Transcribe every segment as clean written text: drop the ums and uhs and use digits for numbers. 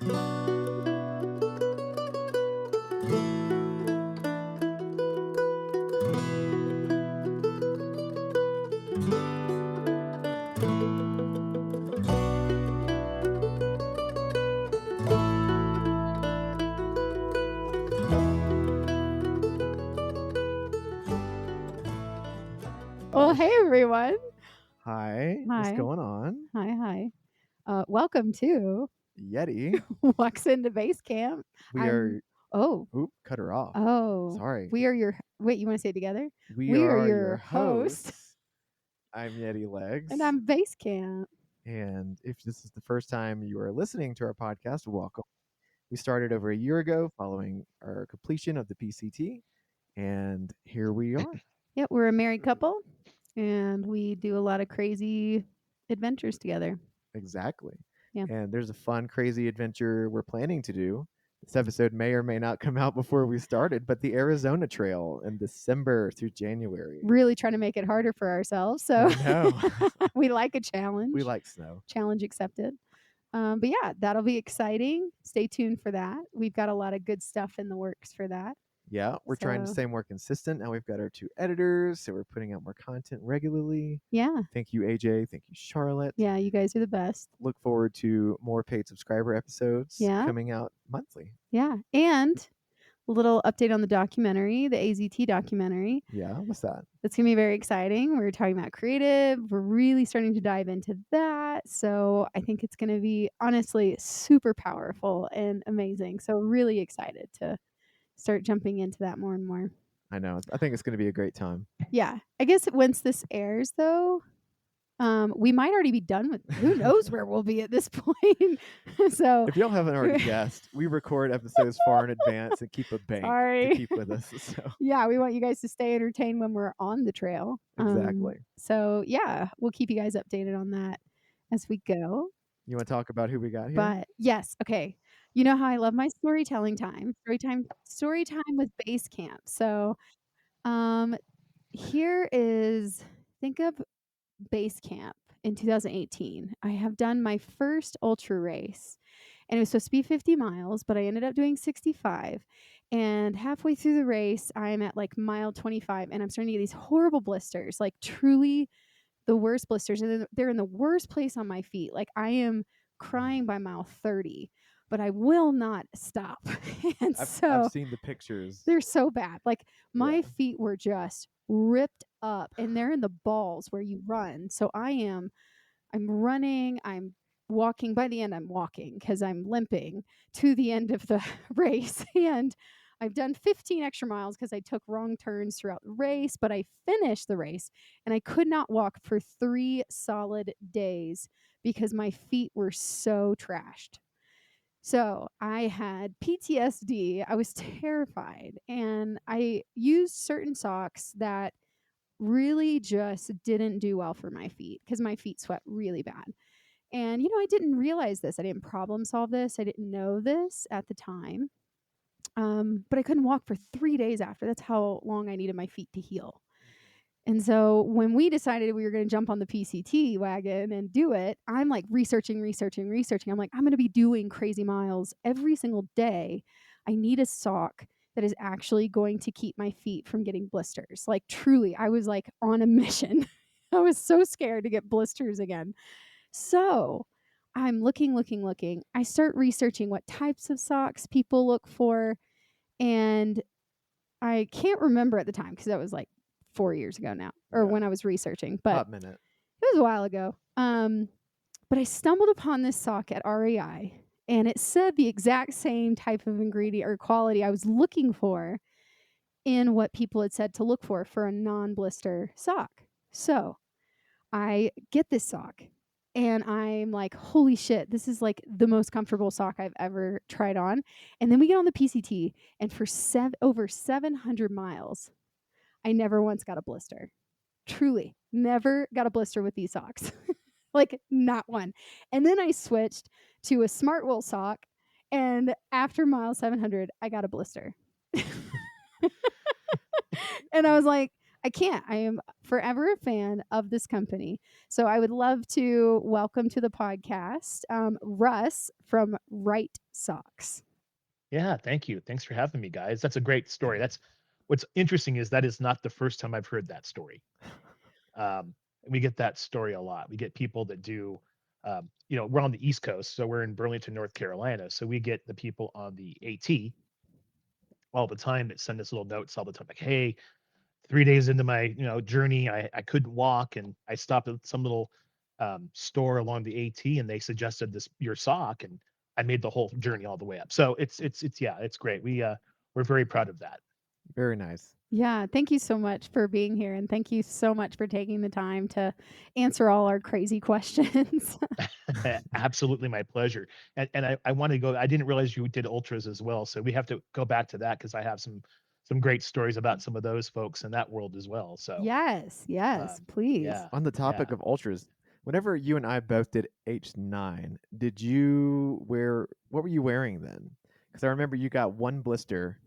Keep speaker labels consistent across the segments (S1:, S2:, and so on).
S1: Well, hey everyone.
S2: Hi, what's
S1: Hi.
S2: going on?
S1: Hi. Welcome to
S2: Yeti.
S1: Walks Into Basecamp.
S2: We are
S1: Oh,
S2: cut her off.
S1: oh.
S2: Sorry.
S1: We are your. Wait, you want to say it together?
S2: We
S1: We are
S2: are
S1: your
S2: your
S1: host,
S2: hosts. I'm Yeti Legs.
S1: and I'm Basecamp.
S2: And if this is the first time you are listening to our podcast, welcome. We started over a year ago following our completion of the PCT, and here we are.
S1: Yeah, we're a married couple, and we do a lot of crazy adventures together.
S2: Exactly.
S1: Yeah.
S2: And there's a fun, crazy adventure we're planning to do. This episode may or may not come out before we started, but the Arizona Trail in December through January.
S1: Really trying to make it harder for ourselves. So
S2: I know.
S1: we like a challenge.
S2: We like snow.
S1: Challenge accepted. But yeah, that'll be exciting. Stay tuned for that. We've got a lot of good stuff in the works for that.
S2: Yeah, we're trying to
S1: So-
S2: stay more consistent. Now we've got our 2 editors, so we're putting out more content regularly.
S1: Yeah.
S2: Thank you, AJ. Thank you, Charlotte.
S1: Yeah, you guys are the best.
S2: Look forward to more paid subscriber episodes
S1: Yeah.
S2: coming out monthly.
S1: Yeah. And a little update on the documentary, the AZT documentary.
S2: Yeah, what's that?
S1: That's going to be very exciting. We're talking about creative. We're really starting to dive into that. So I think it's going to be honestly super powerful and amazing. So really excited to start jumping into that more and more.
S2: I know. I think it's going to be a great time.
S1: Yeah. I guess once this airs, though, we might already be done with. Who knows where we'll be at this point? So
S2: if y'all haven't already guessed, we record episodes far in advance and keep a bank to keep with us. So
S1: yeah, we want you guys to stay entertained when we're on the trail.
S2: Exactly.
S1: So yeah, we'll keep you guys updated on that as we go.
S2: You want to talk about who we got here?
S1: But yes, okay. You know how I love my storytelling time. Story time with Basecamp. So here is, think of Basecamp in 2018. I have done my first ultra race, and it was supposed to be 50 miles, but I ended up doing 65. And halfway through the race, I'm at like mile 25, and I'm starting to get these horrible blisters, like truly the worst blisters. And they're in the worst place on my feet. Like I am crying by mile 30, but I will not stop. And
S2: I've seen the pictures.
S1: They're so bad. Like my feet were just ripped up, and they're in the balls where you run. So I'm running, I'm walking. By the end, I'm walking because I'm limping to the end of the race. And I've done 15 extra miles because I took wrong turns throughout the race, but I finished the race and I could not walk for 3 solid days because my feet were so trashed. So I had PTSD. I was terrified, and I used certain socks that really just didn't do well for my feet because my feet sweat really bad. And, I didn't realize this. I didn't problem solve this. I didn't know this at the time. But I couldn't walk for 3 days after. That's how long I needed my feet to heal. And so when we decided we were going to jump on the PCT wagon and do it, I'm like researching. I'm like, I'm going to be doing crazy miles every single day. I need a sock that is actually going to keep my feet from getting blisters. Like truly, I was like on a mission. I was so scared to get blisters again. So I'm looking. I start researching what types of socks people look for. And I can't remember at the time because that was like 4 years ago now, or when I was researching, but
S2: Hot minute.
S1: It was a while ago. But I stumbled upon this sock at REI, and it said the exact same type of ingredient or quality I was looking for in what people had said to look for a non-blister sock. So I get this sock, and I'm like, holy shit, this is like the most comfortable sock I've ever tried on. And then we get on the PCT, and for over 700 miles, I never once got a blister. Truly, never got a blister with these socks. Like, not one. And then I switched to a Smartwool sock, and after mile 700, I got a blister. And I was like, I can't. I am forever a fan of this company. So I would love to welcome to the podcast Russ from Wrightsock.
S3: Yeah, thank you. Thanks for having me, guys. That's a great story. That's what's interesting is that is not the first time I've heard that story. Um, we get that story a lot. We get people that do, we're on the East Coast, so we're in Burlington, North Carolina. So we get the people on the AT all the time that send us little notes all the time, like, "Hey, 3 days into my journey, I couldn't walk, and I stopped at some little store along the AT, and they suggested this your sock, and I made the whole journey all the way up." So it's yeah, it's great. We're very proud of that.
S2: Very nice.
S1: Yeah, thank you so much for being here, and thank you so much for taking the time to answer all our crazy questions.
S3: Absolutely, my pleasure. And I want to go. I didn't realize you did ultras as well, so we have to go back to that because I have some great stories about some of those folks in that world as well. So
S1: Yes, please.
S3: yeah,
S2: On the topic
S3: yeah.
S2: of ultras, whenever you and I both did H9, did you wear what were you wearing then? Because I remember you got one blister,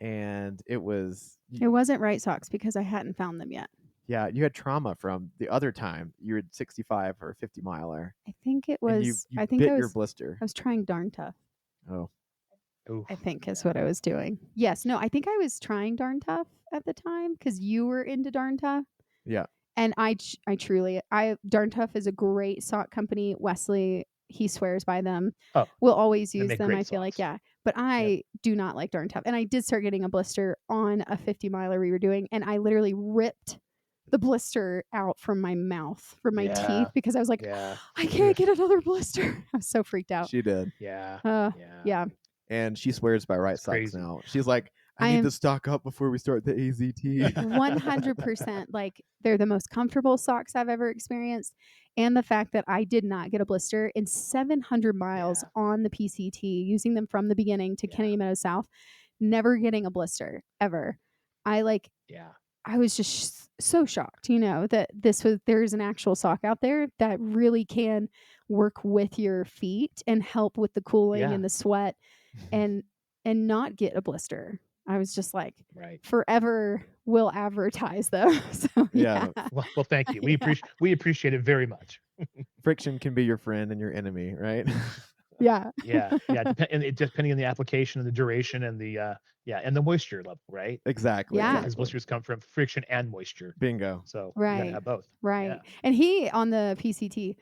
S2: and it was
S1: It wasn't Wrightsock because I hadn't found them yet.
S2: yeah, you had trauma from the other time you were 65 or 50 miler,
S1: I think it
S2: and
S1: was.
S2: you
S1: I think
S2: bit
S1: I
S2: your
S1: was.
S2: blister.
S1: I was trying Darn Tough.
S2: Oh,
S3: Oof,
S1: I think is
S3: yeah.
S1: what I was doing. Yes, no, I think I was trying Darn Tough at the time because you were into Darn Tough.
S2: yeah,
S1: And I truly, Darn Tough is a great sock company. Wesley, he swears by them.
S3: Oh,
S1: We'll always
S3: they
S1: use
S3: make
S1: them.
S3: great
S1: I feel like,
S3: socks.
S1: yeah. But
S3: Yep.
S1: I do not like Darn Tough. And I did start getting a blister on a 50 miler we were doing. And I literally ripped the blister out from my mouth, from my teeth,
S3: Yeah.
S1: because I was like,
S3: Yeah.
S1: I can't get another blister. I was so freaked out.
S2: she did,
S3: Yeah. Yeah.
S1: Yeah.
S2: and she swears by Right
S3: It's
S2: Socks
S3: crazy.
S2: now. She's like, I
S1: I
S2: need
S1: am
S2: to stock up before we start the AZT.
S1: 100% like they're the most comfortable socks I've ever experienced. And the fact that I did not get a blister in 700 miles
S3: Yeah.
S1: on the PCT, using them from the beginning to
S3: Yeah.
S1: Kennedy Meadows South, never getting a blister ever. I
S3: Yeah.
S1: was just so shocked, that there's an actual sock out there that really can work with your feet and help with the cooling
S3: Yeah.
S1: and the sweat and not get a blister. I was just like,
S3: Right.
S1: forever will advertise though. So yeah.
S2: Yeah,
S3: Well, thank you.
S1: Yeah.
S3: We appreciate it very much.
S2: friction can be your friend and your enemy, right?
S1: Yeah.
S3: Yeah. Yeah. And it depending on the application and the duration and and the moisture level, right?
S2: Exactly,
S1: Yeah.
S3: Because blisters come from friction and moisture.
S2: bingo.
S3: So you got to
S1: Right.
S3: have both.
S1: Right.
S3: Yeah.
S1: And he on the PCT,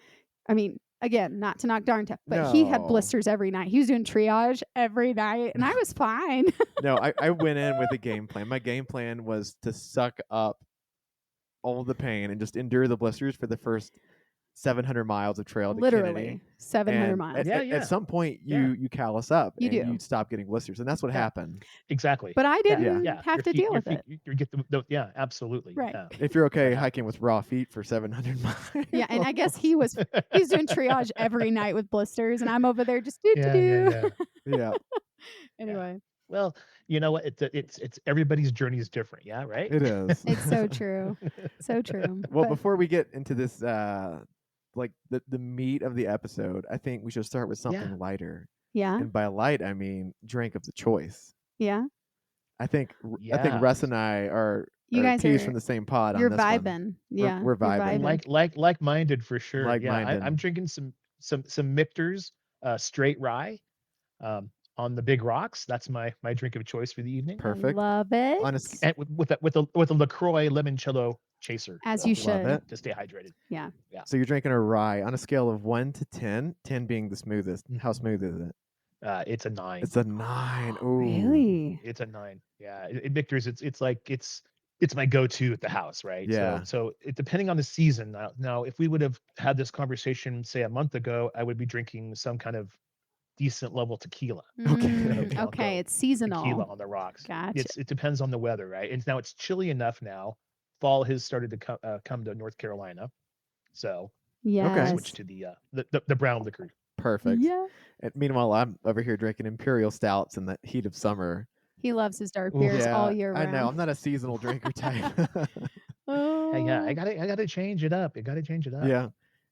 S1: I mean, again, not to knock Darn Tough, but he had
S2: No,
S1: blisters every night. He was doing triage every night and I was fine.
S2: no, I went in with a game plan. My game plan was to suck up all the pain and just endure the blisters for the first 700 miles of trail to Kennedy.
S1: Literally 700
S2: And
S1: miles.
S3: Yeah.
S2: at
S3: Yeah.
S2: some point,
S3: Yeah.
S2: you callous up
S1: You
S2: and
S1: do.
S2: you stop getting blisters, and that's what
S3: Yeah.
S2: happened.
S3: Exactly.
S1: But I
S3: Yeah.
S1: didn't
S3: Yeah.
S1: have to deal with it.
S3: You get yeah. Absolutely.
S1: Right.
S3: Yeah.
S2: If you're okay
S3: That
S2: hiking with raw feet for 700 miles,
S1: Yeah, and I guess he's doing triage every night with blisters, and I'm over there just do.
S3: Yeah.
S2: yeah,
S1: Anyway,
S3: Well, you know what? It's everybody's journey is different. Yeah. Right.
S2: it is.
S1: it's so true, so true.
S2: Well,
S1: But
S2: before we get into this, like the meat of the episode, I think we should start with something
S3: Yeah.
S2: lighter.
S1: yeah,
S2: And by light, I mean drink of the choice.
S1: yeah,
S2: I think
S3: Yeah.
S2: Russ and I are
S1: you guys
S2: peas
S1: are
S2: from the same pod
S1: you're
S2: on this one.
S1: vibing. Yeah,
S2: We're
S1: you're
S2: vibing.
S3: Like-minded for sure. Yeah.
S2: Like-minded.
S3: I'm drinking some Michter's straight rye on the big rocks. That's my drink of choice for the evening.
S2: Perfect.
S1: I love it.
S2: On a
S3: And with a LaCroix limoncello chaser.
S1: As
S3: so,
S1: you
S2: Love
S1: should.
S2: it.
S3: to stay hydrated.
S1: Yeah.
S2: So you're drinking a rye on a scale of 1 to 10, 10 being the smoothest.
S3: Mhm.
S2: How smooth is it?
S3: It's a 9.
S2: It's a 9. Ooh.
S1: Really?
S3: It's a 9. Yeah. In Michter's, it's like it's my go-to at the house, right?
S2: Yeah.
S3: So it depending on the season. Now, if we would have had this conversation, say a month ago, I would be drinking some kind of decent level tequila.
S1: Mm,
S3: I'll
S1: okay,
S3: go
S1: it's seasonal.
S3: tequila on the rocks.
S1: Gotcha.
S3: It depends on the weather, right? And now it's chilly enough now. Fall has started to come to North Carolina, so
S1: Yes.
S3: switch to the brown liquor.
S2: Perfect.
S1: Yeah.
S2: And meanwhile, I'm over here drinking imperial stouts in the heat of summer.
S1: He loves his dark
S3: Oof.
S1: beers all year
S2: I
S1: round.
S2: know. I'm not a seasonal drinker type.
S1: Oh.
S3: Yeah, I gotta change it up. I gotta change it up.
S2: Yeah.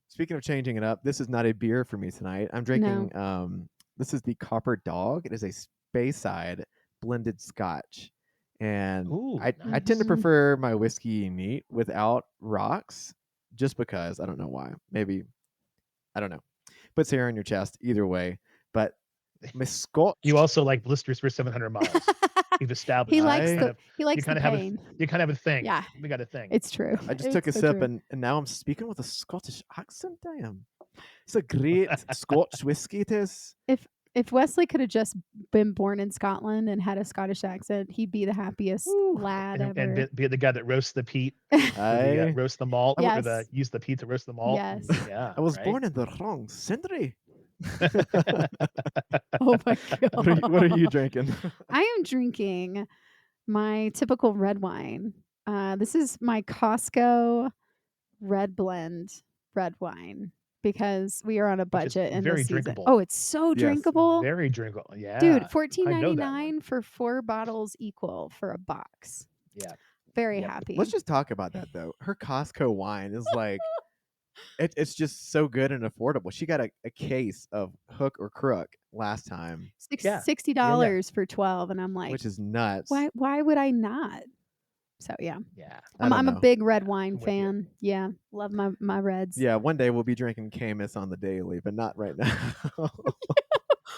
S2: Speaking of changing it up, this is not a beer for me tonight. I'm drinking this is the Copper Dog. It is a Speyside blended scotch. And
S3: Ooh,
S2: I tend to
S3: nice.
S1: Mhm.
S2: prefer my whiskey neat without rocks, just because I don't know why. Maybe I don't know. Puts hair on your chest either way. But my
S3: You
S2: Scotch,
S3: also like Blisters for 700 miles. We've
S1: He
S3: established
S1: likes
S3: you
S2: I
S3: kind
S1: the
S3: of
S1: he
S3: you
S1: likes the
S3: kind of have a
S1: pain.
S3: you kind of have a thing.
S1: Yeah,
S3: We got a thing.
S1: it's true.
S2: I just took
S1: It's
S2: a
S1: so
S2: sip
S1: true.
S2: and now I'm speaking with a Scottish accent. I am. It's a great Scotch whiskey. It is.
S1: If if Wesley could have just been born in Scotland and had a Scottish accent, he'd be the happiest
S2: Woo.
S1: lad
S3: And
S1: ever.
S3: be the guy that roasts the peat or the
S2: I
S3: roast the malt
S2: I, w-
S3: or the
S1: Yes.
S3: use the peat to roast the malt. And,
S1: Yes.
S3: yeah,
S2: I was
S3: right.
S2: born in the wrong century.
S1: Oh my
S2: What are you
S1: god.
S2: drinking?
S1: I am drinking my typical red wine. This is my Costco red blend red wine because we are on a
S3: Which is
S1: budget in this
S3: very
S1: season.
S3: drinkable.
S1: Oh, it's so
S2: Yes.
S1: drinkable.
S3: Very drinkable.
S1: Dude,
S3: Yeah,
S1: fourteen
S3: I know
S1: ninety
S3: that one.
S1: nine for 4 bottles equal for a box.
S3: Yeah.
S1: Very
S3: Yep.
S1: happy.
S2: Let's just talk about that though. Her Costco wine is like it's just so good and affordable. She got a case of Hook or Crook last time,
S3: Yeah. Yeah.
S1: $60 for 12 and I'm like,
S2: which is nuts.
S1: why would I not? So yeah.
S3: Yeah.
S2: I don't
S1: I'm a
S2: know.
S1: big red
S3: Yeah.
S1: wine
S3: I'm with you.
S1: fan. Yeah. Love my reds.
S2: Yeah, one day we'll be drinking Camus on the daily, but not right now.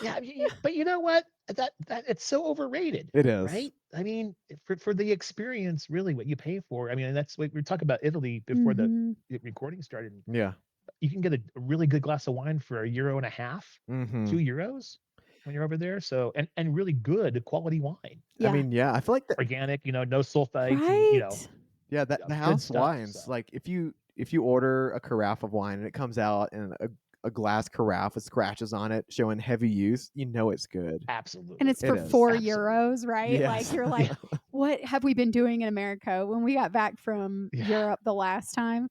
S3: Yeah, but you know what? That it's so overrated,
S2: It is.
S3: right? I mean, for the experience, really, what you pay for. I mean, that's what we were talking about Italy before
S1: Mhm.
S3: the recording started.
S2: Yeah.
S3: You can get a really good glass of wine for €1.50,
S2: Mm-hmm.
S3: €2 when you're over there. So and really good quality wine,
S2: I
S1: Yeah.
S2: mean, yeah, I feel like that.
S3: organic, no sulfites, and
S1: Right?
S2: Yeah, that the
S3: good
S2: house
S3: stuff.
S2: wines,
S3: So
S2: like if you order a carafe of wine and it comes out in a glass carafe with scratches on it showing heavy use, you know it's good.
S1: And
S3: absolutely,
S1: it's
S2: It
S1: for
S2: is.
S1: 4
S3: absolutely,
S1: euros, right? Like
S2: Yes.
S1: you're
S3: yeah,
S1: like, what have we been doing in America? When we got back from
S3: yeah,
S1: Europe the last time,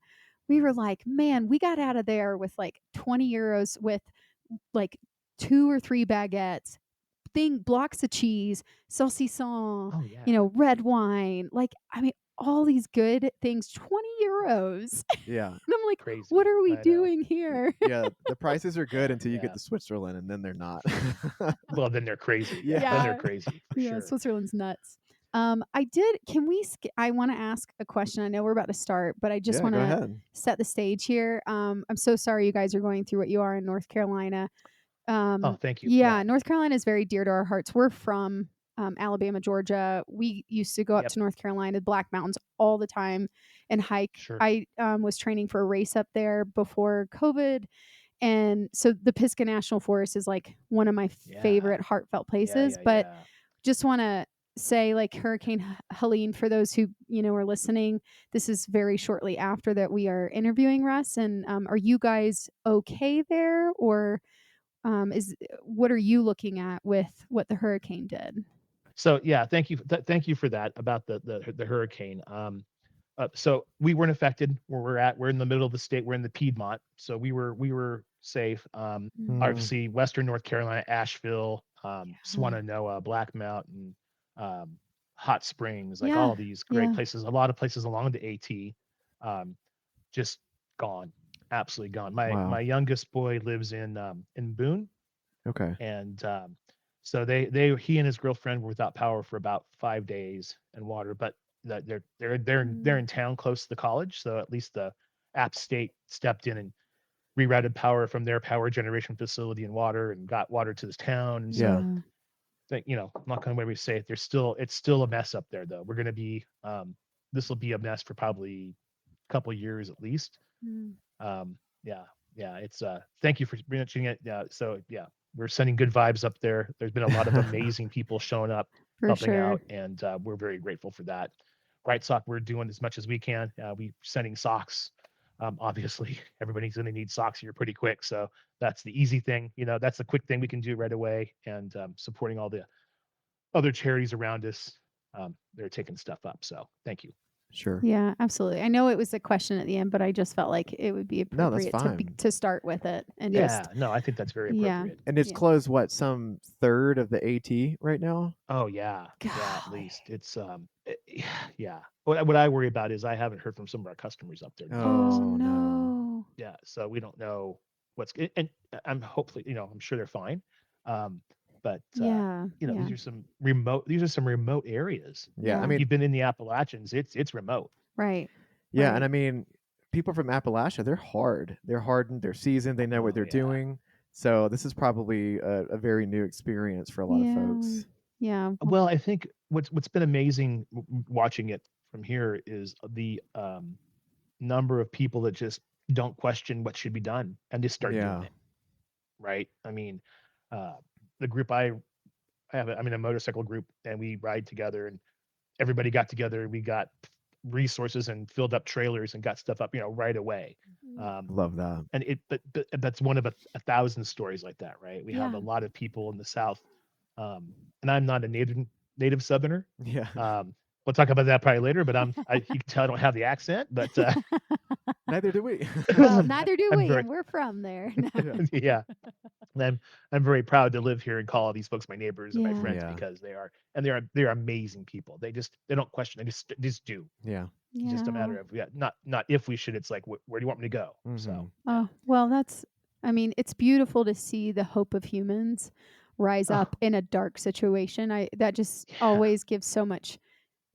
S1: we were like, man, we got out of there with like 20 euros with like 2 or 3 baguettes, blocks of cheese, saucisson,
S3: oh yeah,
S1: red wine. Like, I mean, all these good things, 20 euros.
S2: Yeah.
S1: And I'm like, what
S3: crazy.
S1: are we
S3: I know.
S1: doing here?
S2: Yeah, the prices are good until you get
S3: Yeah.
S2: to Switzerland and then they're not.
S3: Well, then they're crazy. Yeah, then they're
S2: Yeah.
S1: Yeah.
S3: crazy for
S1: Yeah,
S3: sure.
S1: Switzerland's nuts. Can we, I want to ask a question. I know we're about to start, but I just
S2: Yeah,
S1: want
S2: go
S1: to
S2: ahead.
S1: set the stage here. I'm so sorry you guys are going through what you are in North Carolina.
S3: Oh, thank you.
S1: Yeah,
S3: Yeah.
S1: North Carolina is very dear to our hearts. We're from Alabama, Georgia. We used to go up
S3: Yep.
S1: to North Carolina, Black Mountains all the time and hike.
S3: Sure.
S1: I was training for a race up there before COVID. And so the Pisgah National Forest is like one of my
S3: Yeah.
S1: favorite heartfelt
S3: Yeah.
S1: places.
S3: Yeah.
S1: But
S3: Yeah.
S1: just want to say, like, Hurricane Helene, for those who are listening, this is very shortly after that we are interviewing Russ. And are you guys okay there, or is what are you looking at with what the hurricane did?
S3: So yeah, thank you. Thank you for that about the hurricane. So we weren't affected where we're at. We're in the middle of the state. We're in the Piedmont, so we were safe.
S1: Mm.
S2: Mm,
S3: Obviously, Western North Carolina, Asheville,
S1: Yeah.
S3: Swannanoa, Black Mountain, um, Hot Springs, like all
S1: Yeah.
S3: of these great
S1: Yeah.
S3: places. A lot of places along the AT, um, just gone, absolutely gone. My
S2: wow.
S3: youngest boy lives in Boone,
S2: Okay.
S3: and so he and his girlfriend were without power for about 5 days and water, but they're
S1: Mm.
S3: in town close to the college, so at least the App State stepped in and rerouted power from their power generation facility and water and got water to this town. And
S2: Yeah.
S3: so
S1: Yeah.
S3: I'm not going to way we say it. It's still a mess up there though. We're going to be this will be a mess for probably a couple years at least.
S1: Mm.
S3: Yeah, yeah. It's thank you for mentioning it. Yeah, so yeah, we're sending good vibes up there. There's been a lot of amazing people showing up,
S1: For
S3: helping
S1: sure.
S3: out, and we're very grateful for that. Wrightsock, we're doing as much as we can. We sending socks. Obviously, everybody's going to need socks here pretty quick, so that's the easy thing. That's the quick thing we can do right away, and supporting all the other charities around us. They're taking stuff up, so thank you.
S2: Sure.
S1: Yeah, absolutely. I know it was a question at the end, but I just felt like it would be
S2: No, that's
S1: appropriate
S2: fine.
S1: to start with it and
S3: Yeah,
S1: just
S3: no, I think that's very
S1: yeah.
S3: appropriate.
S2: And it's
S1: Yeah.
S2: closed what, some third of the AT right now?
S3: Oh yeah, yeah. At
S1: Golly.
S3: least it's yeah. What I worry about is I haven't heard from some of our customers up there, to be honest.
S1: Oh
S2: Oh no.
S1: no.
S3: Yeah, so we don't know and I'm hopefully I'm sure they're fine. Um, but
S1: Yeah,
S3: you know,
S1: yeah,
S3: these are some remote areas.
S2: Yeah, I
S1: yeah,
S3: If
S2: mean,
S3: you've been in the Appalachians, it's remote.
S1: right,
S2: yeah, and
S1: right.
S2: I mean, people from Appalachia, they're hard. They're hardened. They're seasoned. They know what
S3: Oh
S2: they're
S3: yeah.
S2: doing. So this is probably a very new experience for a lot of
S1: Yeah,
S2: folks.
S1: yeah,
S3: Well, I think what's been amazing watching it from here is the number of people that just don't question what should be done and just start doing
S2: Yeah,
S3: it. Right. I mean, uh, the group I'm in a motorcycle group and we ride together and everybody got together. We got resources and filled up trailers and got stuff up, you know, right away.
S1: mm,
S3: Um,
S2: love that.
S3: and but that's one of a thousand stories like that, right? We have a
S1: yeah.
S3: lot of people in the South, and I'm not a native Southerner.
S2: Yeah,
S3: We'll talk about that probably later, but you can tell I don't have the accent, but
S2: neither do we.
S1: Well, neither do
S3: I'm
S1: we,
S3: very
S1: and we're from there. No.
S2: Yeah,
S3: yeah. And I'm very proud to live here and call all these folks my neighbors and my
S1: Yeah,
S3: friends
S2: yeah,
S3: because they're amazing people. They don't question. They just do.
S2: yeah.
S3: It's just a
S1: yeah.
S3: matter of not if we should. It's like where do you want me to go?
S2: Hmm.
S3: So yeah.
S1: Oh, well, I mean, it's beautiful to see the hope of humans rise
S3: Oh
S1: up in a dark situation. That just
S3: yeah.
S1: always gives so much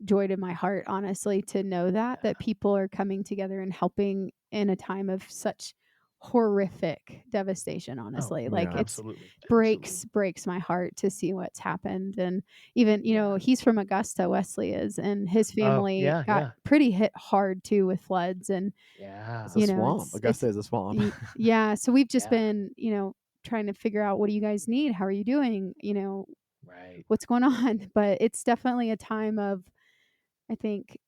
S1: joy to my heart, honestly, to know that
S3: Yeah.
S1: people are coming together and helping in a time of such horrific devastation,
S3: Oh,
S1: honestly. Like
S2: Yeah,
S1: it's
S3: absolutely, absolutely.
S1: breaks my heart to see what's happened. And even,
S3: Yeah.
S1: he's from Augusta, Wesley is, and his
S3: Oh
S1: family
S3: yeah,
S1: got
S3: yeah,
S1: pretty hit hard too with floods. And
S2: it's a
S3: yeah,
S2: swamp. Augusta
S1: it's
S2: is a swamp.
S1: yeah, so we've just
S3: yeah.
S1: been, trying to figure out, what do you guys need? How are you doing?
S3: Right.
S1: What's going on? But it's definitely a time of, I think,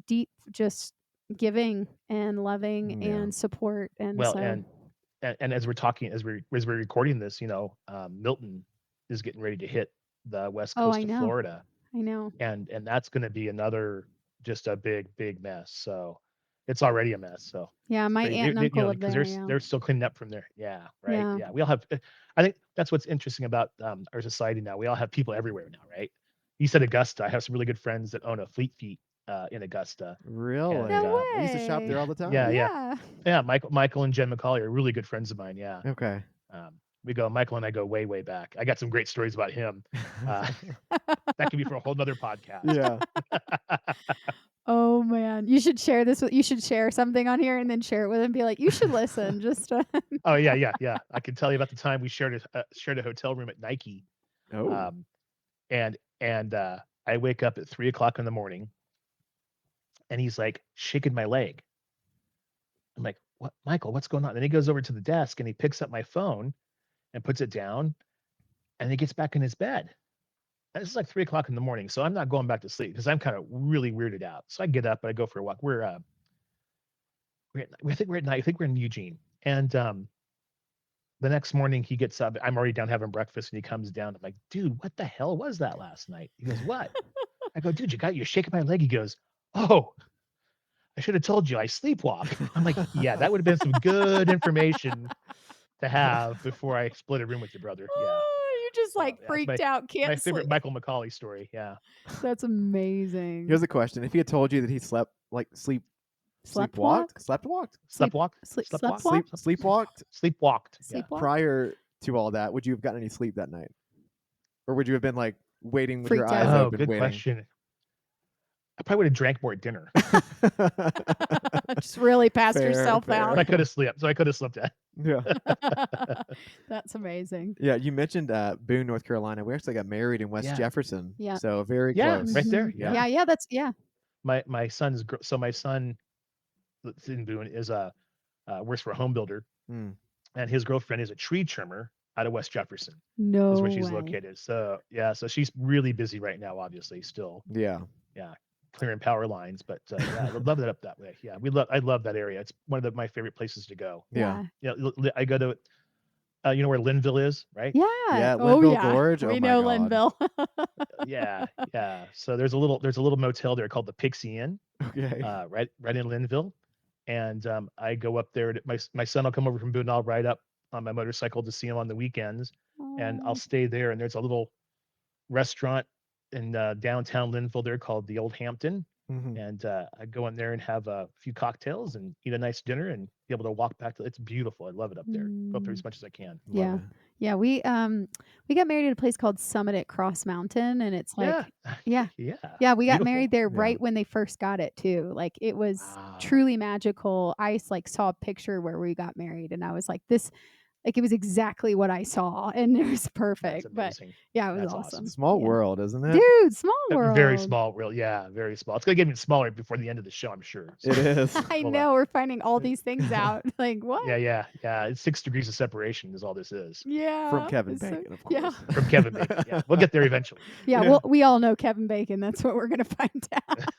S1: deep just giving and loving
S2: Yeah.
S1: and support. And
S3: Well,
S1: so,
S3: and as we're talking, as we're recording this, Milton is getting ready to hit the west
S1: oh,
S3: coast of Florida,
S1: I know.
S3: and that's going to be another just a big mess. So it's already a mess. So
S1: Yeah, my aunt and uncle live
S3: because
S1: there. Yeah.
S3: they're still cleaning up from there. Yeah, right.
S1: Yeah.
S3: Yeah, we all have. I think that's what's interesting about our society now. We all have people everywhere now, right? You said Augusta. I have some really good friends that own a Fleet Feet in Augusta, and
S2: Really?
S1: No
S2: I used to shop there
S1: way.
S2: all the
S3: yeah,
S2: time.
S3: yeah,
S1: Yeah.
S3: yeah. Michael and Jen McCauley are really good friends of mine. Yeah.
S2: Okay.
S3: Um, Michael and I go way back. I got some great stories about him. Uh, that could be for a whole nother podcast.
S2: Yeah.
S1: Oh man, you should share something on here and then share it with him. Be like, you should listen. Just
S3: Oh yeah. I can tell you about the time we shared a hotel room at Nike,
S2: Oh,
S3: um, and I wake up at 3 o'clock in the morning, and he's like shaking my leg. I'm like, "What, Michael? What's going on?" And he goes over to the desk and he picks up my phone and puts it down, and he gets back in his bed. And this is like 3 o'clock in the morning, so I'm not going back to sleep because I'm kind of really weirded out. So I get up and I go for a walk. I think we're at night. I think we're in Eugene, and the next morning he gets up. I'm already down having breakfast, and he comes down. I'm like, dude, what the hell was that last night? He goes, what? I go, dude, you're shaking my leg. He goes, oh, I should have told you I sleepwalk. I'm like, yeah, that would have been some good information to have before I split a room with your brother. Yeah.
S1: oh, you just
S3: So
S1: like
S3: yeah, that's
S1: freaked out,
S3: my
S1: can't
S3: favorite
S1: sleep.
S3: Michael McCauley story. Yeah.
S1: That's amazing.
S2: here's a question: if he had told you that he slept like
S1: Slept walk? Sleep
S3: Sleptwalk,
S1: slept
S3: sleptwalk,
S1: walk?
S2: sleepwalked
S3: sleepwalked. Yeah.
S1: Sleepwalk?
S2: prior to all that, would you have gotten any sleep that night, or would you have been like waiting with your
S1: Freaked
S2: eyes
S1: out.
S3: Oh,
S2: open,
S3: good
S2: waiting?
S3: question. I probably would have drank more at dinner,
S1: Just really passed
S2: Fair,
S1: yourself
S2: fair.
S3: but
S1: out.
S3: I could have slept. So I could have slept at.
S2: Yeah.
S1: That's amazing.
S2: Yeah, you mentioned Boone, North Carolina. We actually got married in West
S3: Yeah.
S2: Jefferson,
S1: Yeah.
S2: so very
S3: Yeah,
S2: close.
S3: right there.
S1: Mhm.
S3: Yeah.
S1: Yeah, that's yeah.
S3: My son's so my son that's in Boone is works for a home builder,
S2: Mm,
S3: and his girlfriend is a tree trimmer out of West Jefferson. Is
S1: No
S3: where she's
S1: way.
S3: located. So yeah, so she's really busy right now. Obviously, still
S2: yeah.
S3: yeah, clearing power lines. But yeah, I would love that up that way. Yeah, I love that area. It's one of my favorite places to go.
S2: Yeah.
S1: Yeah.
S3: Yeah, I go to you know where Linville is, right?
S1: Yeah.
S2: Yeah,
S1: Oh
S2: Linville
S1: yeah.
S2: Gorge. Oh
S1: We
S2: my
S1: know
S2: God.
S1: Linville.
S3: Yeah. So there's a little motel there called the Pixie Inn,
S2: Okay.
S3: right in Linville, and I go up there. My son will come over from Boone. I'll ride up on my motorcycle to see him on the weekends, and I'll
S1: Oh.
S3: stay there. And there's a little restaurant in downtown Linville there called the Old Hampton,
S2: Hmm.
S3: and I go in there and have a few cocktails and eat a nice dinner and be able to walk back to. It's beautiful. I love it up there. Go up there as
S1: Mm,
S3: much as I can.
S2: Love
S1: yeah.
S2: it.
S1: Yeah, we got married at a place called Summit at Cross Mountain, and it's
S3: Yeah.
S1: like, yeah,
S3: Yeah.
S1: yeah, we got married
S3: Beautiful.
S1: there
S2: Yeah.
S1: right when they first got it too. Like it was
S3: Wow.
S1: truly magical. I like saw a picture where we got married, and I was like, this, like it was exactly what I saw, and it was
S3: That's
S1: perfect. But
S3: amazing.
S1: yeah, it was
S3: That's
S1: awesome.
S3: awesome.
S2: Small
S1: Yeah.
S2: world, isn't it?
S1: Dude, small world.
S3: Very small, real, yeah, very small. It's gonna get even smaller before the end of the show, I'm sure.
S2: It is.
S1: I
S3: Well,
S1: know we're finding all these things out. Like what?
S3: yeah. It's 6 degrees of separation is all this is
S1: Yeah.
S2: From Kevin
S1: it's so-
S2: Bacon, of
S1: Yeah.
S2: course.
S3: from Kevin Bacon. Yeah, we'll get there eventually.
S1: Yeah,
S2: Yeah.
S1: well, we all know Kevin Bacon. That's what we're gonna find out.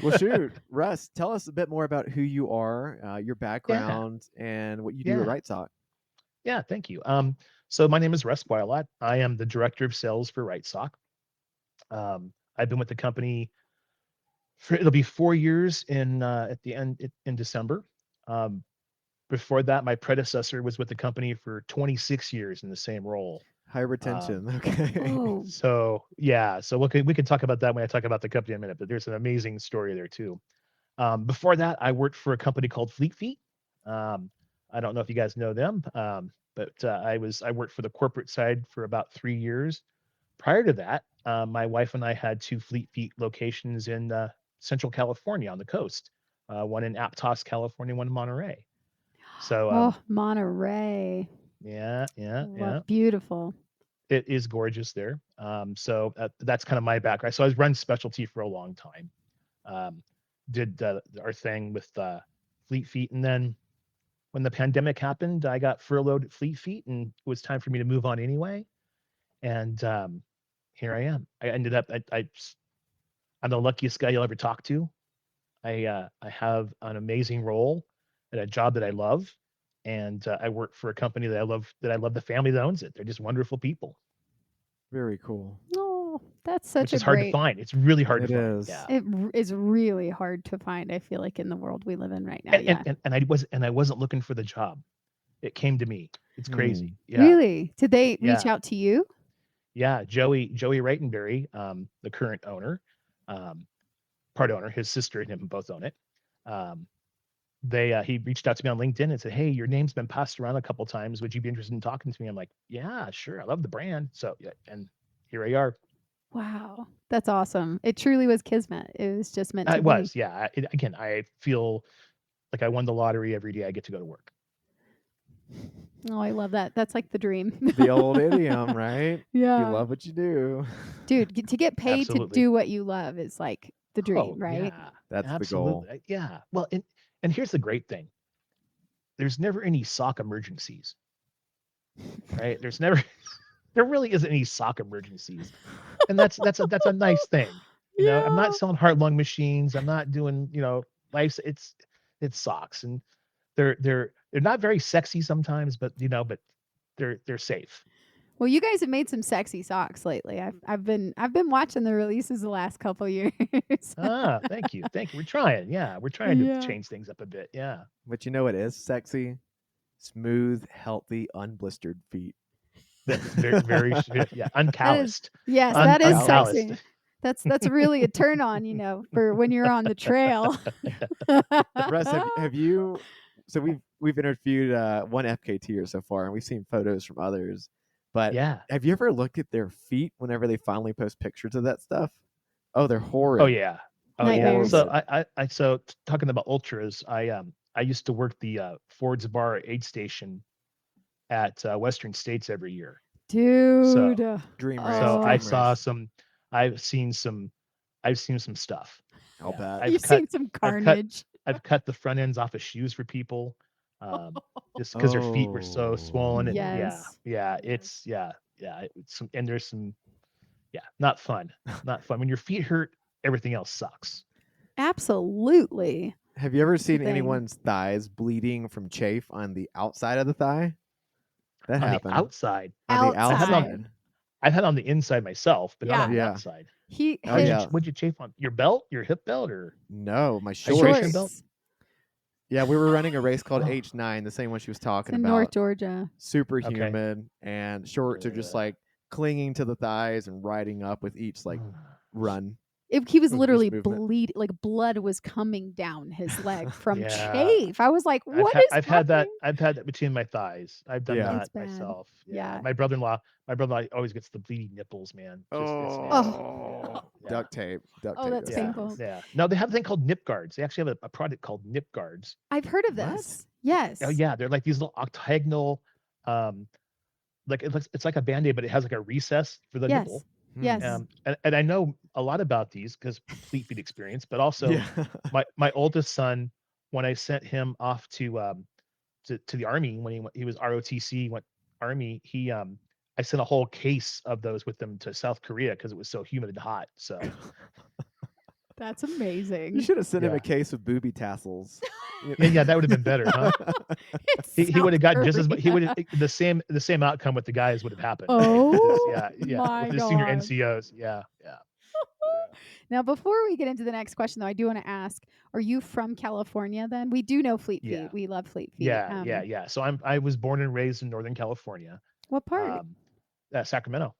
S2: Well, shoot, Russ, tell us a bit more about who you are, your background, and what you do at
S3: Yeah.
S2: Wrightsock.
S3: Yeah, thank you. So my name is Russ Coillot. I am the director of sales for Wrightsock. I've been with the company for it'll be 4 years at the end in December. Um, Before that, my predecessor was with the company for 26 years in the same role.
S2: High retention. Okay.
S1: Oh,
S3: So yeah, so we can talk about that when I talk about the company in a minute. But there's an amazing story there too. Before that, I worked for a company called Fleet Feet. Um, I don't know if you guys know them, but I worked for the corporate side for about 3 years. Prior to that, my wife and I had 2 Fleet Feet locations in Central California on the coast. One in Aptos, California, one in Monterey. So
S1: oh, Monterey.
S3: yeah,
S1: Beautiful.
S3: it is gorgeous there. So that's kind of my background. So I was run specialty for a long time. Um, did our thing with Fleet Feet, and then when the pandemic happened, I got furloughed at Fleet Feet, and it was time for me to move on anyway. And here I am. I ended up. I'm the luckiest guy you'll ever talk to. I have an amazing role at a job that I love, and I work for a company that I love. That I love the family that owns it. They're just wonderful people,
S2: Very cool.
S1: Oh, that's such
S3: which
S1: a
S3: is hard to
S1: great.
S3: find. It's really hard
S2: It
S3: to find.
S2: is.
S3: Yeah.
S1: Is really hard to find. I feel like in the world we live in right now.
S3: And,
S1: Yeah.
S3: and I wasn't looking for the job. It came to me. It's crazy. Yeah.
S1: Really? Did they reach
S3: Yeah.
S1: out to you?
S3: Yeah. Joey Wrightenberry, the current owner, part owner, his sister and him both own it. Um, he reached out to me on LinkedIn and said, "Hey, your name's been passed around a couple times. Would you be interested in talking to me?" I'm like, "Yeah, sure. I love the brand." So yeah, and here we are.
S1: Wow, that's awesome. It truly was kismet. It was just meant to
S3: It
S1: be.
S3: was, yeah. Again, I feel like I won the lottery every day I get to go to work.
S1: Oh, I love that. That's like the dream.
S2: The old idiom, right?
S1: Yeah.
S2: You love what you do.
S1: Dude, to get paid
S3: Absolutely.
S1: to do what you love is like the dream, right?
S3: Yeah,
S2: That's the
S3: absolutely.
S2: goal.
S3: Yeah. Well, and here's the great thing. There's never any sock emergencies, right? There really isn't any sock emergencies, and that's a nice thing. You know, I'm not selling heart lung machines. I'm not doing life. It's socks, and they're not very sexy sometimes, but but they're safe.
S1: Well, you guys have made some sexy socks lately. I've been watching the releases the last couple years.
S3: Thank you. We're trying. Yeah, we're trying to
S1: Yeah.
S3: change things up a bit. Yeah.
S2: But you know what is sexy? Smooth, healthy, unblistered feet.
S3: That's very yeah, uncalloused.
S1: Yes, that is
S3: Uncalloused.
S1: sexy. That's really a turn on, for when you're on the trail.
S2: Russ, have you? So we've interviewed one FKTer so far, and we've seen photos from others. But
S3: Yeah.
S2: have you ever looked at their feet whenever they finally post pictures of that stuff? Oh, they're horrid.
S3: Oh yeah. Oh yeah.
S1: Nightmares.
S3: So so talking about ultras, I used to work the Ford's Bar aid station at Western States every year.
S1: Dude.
S2: Dream
S1: Oh.
S2: race.
S3: So
S2: dream
S3: I
S2: race.
S3: saw some. I've seen some stuff.
S2: I'll bet.
S1: You've seen some carnage.
S3: I've cut the front ends off of shoes for people, just because their feet were so swollen. And
S1: Yes.
S3: it's and there's some, not fun, not fun. When your feet hurt, everything else sucks.
S1: Absolutely.
S2: Have you ever seen
S1: thing.
S2: anyone's thighs bleeding from chafe on the outside of the thigh? That
S3: On
S2: happened.
S3: the outside,
S2: On the
S1: Outside.
S2: outside.
S3: I've had on the inside myself, but not on the
S2: Yeah.
S3: outside.
S2: Oh, yeah.
S3: What'd you chafe on? Your belt, your hip belt, or
S2: No, my
S3: Hydration
S2: shorts.
S3: belt?
S2: Yeah, we were running a race called
S3: Oh.
S2: H9, the same one she was
S1: It's
S2: talking
S1: in
S2: about.
S1: North Georgia.
S2: Super
S3: Okay.
S2: humid, and shorts are just
S3: Ugh.
S2: like clinging to the thighs and riding up with each run.
S1: He was
S2: It was
S1: literally
S2: boost movement.
S1: bleeding, like blood was coming down his leg from
S3: Yeah.
S1: chafe. I was like, "What is
S3: I've
S1: happening?"
S3: had that between my thighs. I've done
S2: Yeah.
S1: It's
S3: that
S1: bad.
S3: myself. Yeah.
S1: Yeah.
S3: My brother-in-law always gets the bleeding nipples, man. Just it's
S1: Oh.
S3: nasty.
S2: Oh,
S3: Yeah.
S2: duct tape. Duct
S1: Oh,
S2: tape
S1: that's
S2: those
S3: Yeah.
S1: painful.
S2: things.
S3: Yeah. No, they have a thing called nip guards. They actually have a product called nip guards.
S1: I've heard of
S2: What?
S1: this.
S3: Oh
S1: Yes.
S3: yeah, they're like these little octagonal, um, like it's like a band-aid, but it has like a recess for the
S1: Yes.
S3: nipple.
S1: Yes.
S3: And I know a lot about these because Fleet Feet experience, but also
S2: Yeah.
S3: my oldest son, when I sent him off to the army when he was ROTC, went army, I sent a whole case of those with them to South Korea because it was so humid and hot. So
S1: That's
S2: You
S1: amazing.
S2: should have sent him a
S3: yeah,
S2: case of booby tassels.
S3: yeah, that would have been better, huh?
S1: It's
S3: He would
S1: South
S3: have gotten just as much. He would
S1: Korea.
S3: have the same outcome with the guys would have happened, right?
S1: Oh
S3: With
S1: my
S3: his senior
S1: god.
S3: NCOs. Yeah.
S1: Now, before we get into the next question, though, I do want to ask: are you from California? Then we do know Fleet
S3: Yeah.
S1: Feet. We love Fleet Feet.
S3: Yeah. So I was born and raised in Northern California,
S1: What part?
S3: um, Sacramento,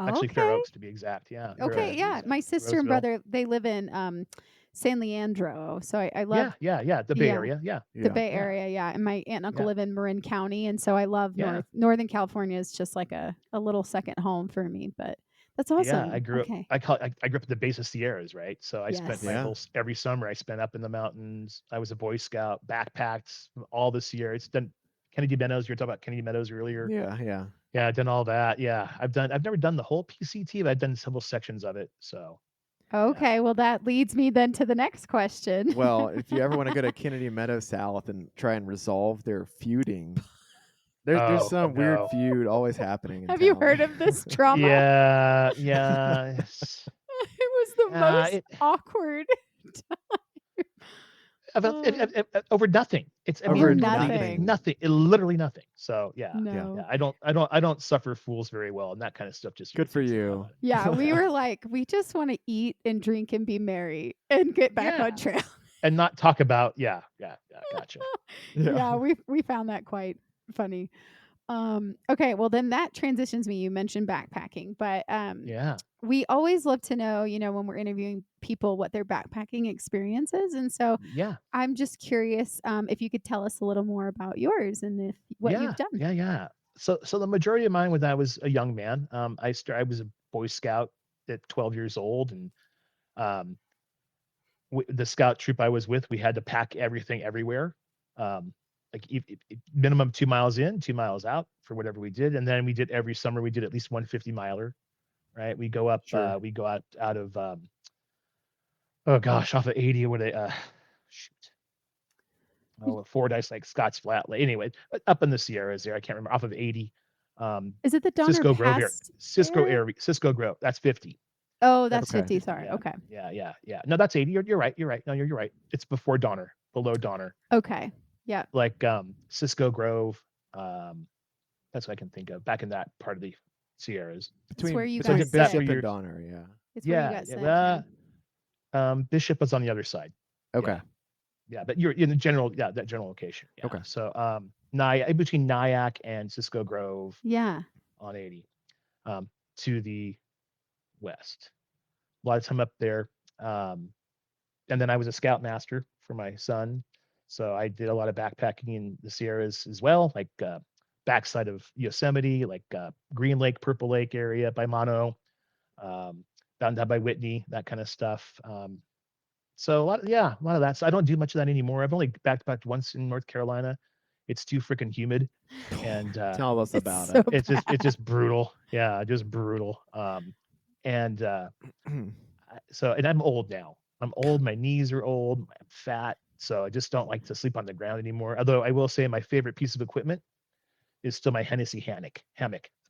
S3: actually Fair
S1: Okay.
S3: Oaks to be exact. Yeah, Fair Oaks
S1: Okay.
S3: to be
S1: Yeah.
S3: exact.
S1: My sister and
S3: Roseville.
S1: brother, they live in San Leandro. So I love,
S3: Yeah. The Bay
S1: yeah,
S3: Area. Yeah,
S1: the
S2: Yeah.
S1: Bay
S3: yeah,
S1: Area. Yeah. And my aunt and uncle
S3: yeah,
S1: live in Marin County. And so I love
S3: yeah.
S1: Northern California is just like a little second home for me. But that's
S3: Yeah, I
S1: awesome.
S3: grew up.
S1: Okay.
S3: I grew up at the base of Sierras, right? So I spent my
S1: Yes.
S2: Yeah.
S3: every summer I spent up in the mountains. I was a Boy Scout, backpacked all the Sierras. Done Kennedy Meadows. You were talking about Kennedy Meadows earlier.
S2: Yeah. Yeah.
S3: Yeah, I've done all that. Yeah, I've never done the whole PCT, but I've done several sections of it. So yeah.
S1: Okay. Well, that leads me then to the next question.
S2: Well, if you ever want to go to Kennedy Meadow South and try and resolve their feuding, there's
S3: Oh
S2: some weird
S3: no.
S2: feud always happening in
S1: Have you
S2: town.
S1: heard of this drama?
S3: Yeah.
S1: It was the most
S3: It
S1: awkward.
S3: about
S1: Uh,
S3: over nothing. It's I mean
S2: Over
S1: over
S3: nothing.
S1: nothing.
S2: nothing.
S3: Literally nothing. So yeah.
S2: Yeah.
S1: No.
S3: I don't suffer fools very well, and that kind of stuff just
S2: Good for
S3: irritates the hell
S2: you.
S3: out of me.
S1: Yeah, we
S3: Yeah.
S1: were like, we just want to eat and drink and be merry and get back on
S3: Yeah.
S1: trail.
S3: And not talk about gotcha.
S1: Yeah, we found that quite funny. Okay, well then that transitions me. You mentioned backpacking, but
S3: Yeah.
S1: we always love to know, when we're interviewing people, what their backpacking experience is. And so
S3: Yeah.
S1: I'm just curious if you could tell us a little more about yours and what you've done.
S3: Yeah. So the majority of mine when I was a young man, I was a Boy Scout at 12 years old, and um, the scout troop I was with, we had to pack everything everywhere, like minimum 2 miles in, 2 miles out for whatever we did, and then we did every summer we did at least 150-miler, right? We go up,
S2: Sure.
S3: we go out of oh gosh, off of 80 or what shoot. Oh, Fordyce, like Scotts Flat. Anyway, up in the Sierras there, I can't remember, off of 80.
S1: Is it the Donner
S3: Cisco Grove area.
S1: Pass area?
S3: Cisco Grove. That's 50.
S1: Oh,
S3: That's
S1: that's
S2: Okay.
S1: 50.
S3: 50.
S1: Sorry.
S3: Yeah.
S1: Okay.
S3: Yeah. No, that's 80. You're right. You're right. No, you're right. It's before Donner, below Donner.
S1: Okay. Yeah.
S3: Like Cisco Grove. That's what I can think of. Back in that part of the Sierras.
S1: It's where you
S3: So I
S1: got
S3: did that
S1: sick.
S3: for
S2: Bishop and
S3: years.
S2: Donner. Yeah.
S1: It's where you
S3: Yeah.
S1: got sick.
S3: Bishop was on the other side.
S2: Okay.
S3: Yeah, but you're in the general, that general location. Yeah.
S2: Okay.
S3: So in between Nyack and Cisco Grove
S1: Yeah.
S3: on 80, to the west. A lot of time up there. And then I was a scoutmaster for my son. So I did a lot of backpacking in the Sierras as well, like backside of Yosemite, like Green Lake, Purple Lake area by Mono, down by Whitney, that kind of stuff. So a lot of that. So I don't do much of that anymore. I've only backpacked once in North Carolina. It's too freaking humid, and
S2: Tell us
S1: It's
S2: about
S1: so
S2: it.
S3: it's just brutal. Yeah, just brutal. And so, and I'm old now. I'm old. My knees are old. I'm fat, so I just don't like to sleep on the ground anymore. Although I will say my favorite piece of equipment is still my Hennessy hammock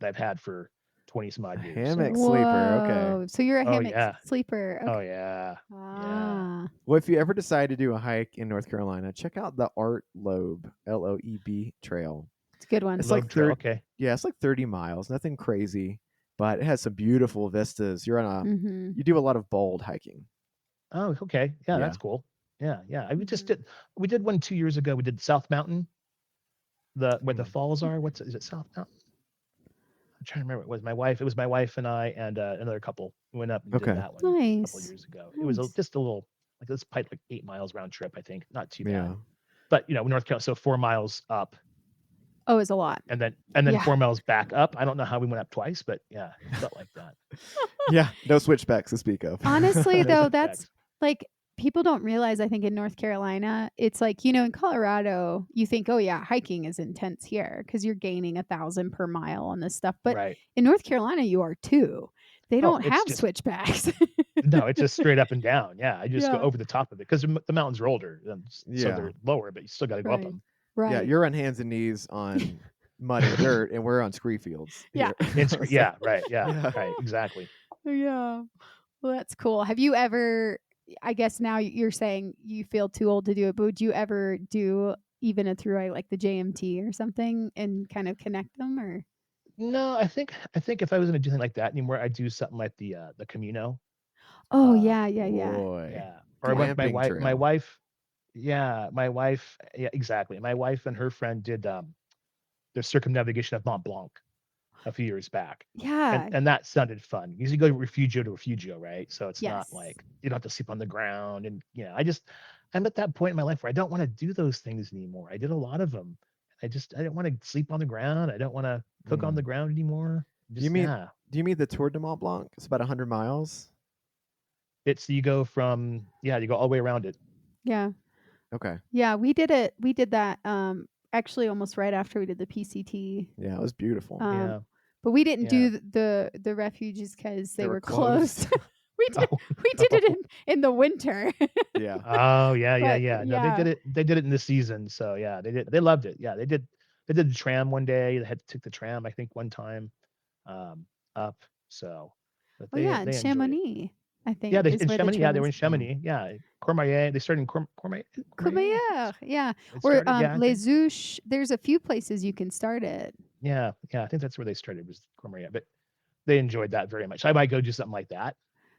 S3: that I've had for 20 some odd years.
S2: Hammock
S3: So.
S2: sleeper. Okay.
S1: Whoa. So you're a
S3: Oh
S1: hammock
S3: yeah.
S1: sleeper. Okay.
S3: Oh yeah. Yeah.
S1: Ah.
S2: Well, if you ever decide to do a hike in North Carolina, check out the Art Loeb Loeb trail.
S1: It's a good one.
S2: It's
S3: Loeb
S2: like
S3: Trail. Okay.
S2: Yeah, it's like 30 miles. Nothing crazy, but it has some beautiful vistas. You're on
S1: Mm-hmm.
S2: you do a lot of bold hiking.
S3: Oh, okay. Yeah,
S2: Yeah.
S3: that's cool. Yeah. We just
S1: Mhm.
S3: we did one 2 years ago. We did South Mountain, where the
S2: Hmm.
S3: falls are. Is it South Mountain? I'm trying to remember. It was my wife. It was my wife and I and another couple. We went up and did
S2: Okay.
S3: that one a couple of
S1: Nice.
S3: years ago. It was
S1: Nice.
S3: just a little like this probably like 8 miles round trip. I think not too
S2: Yeah.
S3: bad. But North Carolina, so 4 miles up,
S1: Oh, it's a lot.
S3: and then
S1: Yeah.
S3: 4 miles back up. I don't know how we went up twice, but yeah, it felt like that.
S2: Yeah. No switchbacks to speak of.
S1: Honestly,
S3: No
S1: though, that's
S3: switchbacks.
S1: like people don't realize, I think in North Carolina, it's like, in Colorado, you think, oh, yeah, hiking is intense here because you're gaining 1,000 per mile on this stuff. But
S3: Right.
S1: in North Carolina, you are too. They
S3: Oh,
S1: don't
S3: it's
S1: have
S3: just
S1: switchbacks.
S3: no, it's just straight up and down. Yeah, I just go
S1: Yeah.
S3: over the top of it because the mountains are older, so
S2: Yeah.
S3: they're lower, but you still got to go up
S1: Right.
S3: them.
S2: Yeah.
S1: Right.
S2: You're on hands and knees on mud and dirt, and we're on scree fields.
S1: Yeah.
S2: Here.
S3: Yeah, right. Yeah,
S2: Yeah.
S3: right. Exactly.
S1: Yeah. Well, that's cool. Have you ever, I guess now you're saying you feel too old to do it, but would you ever do even a through like the JMT or something and kind of connect them or?
S3: No, I think if I was gonna do something like that anymore, I'd do something like the Camino.
S1: Oh,
S3: Um,
S1: yeah, yeah, yeah.
S2: Boy.
S3: yeah. Or I
S1: Yeah.
S3: went my
S2: Glamping
S3: wife my
S2: trail.
S3: wife yeah, my wife yeah, exactly. My wife and her friend did the circumnavigation of Mont Blanc a few years back. And
S1: Yeah.
S3: and that sounded fun. Usually go refugio to refugio, right? So it's not
S1: Yes.
S3: like you don't have to sleep on the ground and I'm at that point in my life where I don't want to do those things anymore. I did a lot of them. I don't want to sleep on the ground. I don't want to cook on the
S2: Mm.
S3: ground anymore.
S2: Do you
S3: Just
S2: mean
S3: yeah.
S2: do you mean the Tour de Mont Blanc? It's about 100 miles.
S3: It's you go from you go all the way around it.
S1: Yeah.
S2: Okay.
S1: Yeah, we did it. We did that actually almost right after we did the PCT.
S2: Yeah, it was beautiful.
S3: Yeah.
S1: But we didn't
S3: Yeah.
S1: do the refuges because they
S2: They were
S1: were closed.
S2: closed.
S3: Oh,
S1: We did it
S3: no.
S1: in the winter.
S2: Yeah.
S3: Oh, yeah, yeah,
S1: But
S3: yeah. No, they
S1: yeah.
S3: did it. They did it in the season. So yeah, they did. They loved it. Yeah, they did. They did the tram one day. They had to take the tram, I think, one time, um, up. So, but
S1: Oh yeah, and
S3: they enjoyed it.
S1: Chamonix, I
S3: Yeah,
S1: think,
S3: they
S1: is
S3: in
S1: where the
S3: Chamonix. Yeah,
S1: tram
S3: they were
S1: is.
S3: in Chamonix. Yeah, Cormier. They started in Cormier. Cormier, I think
S1: Courmayeur, yeah.
S3: it
S1: Or
S3: started. Yeah, I think.
S1: Les Ouches. There's a few places you can start it.
S3: Yeah, yeah, I think that's where they started was Cormier. But they enjoyed that very much. I might go do something like that.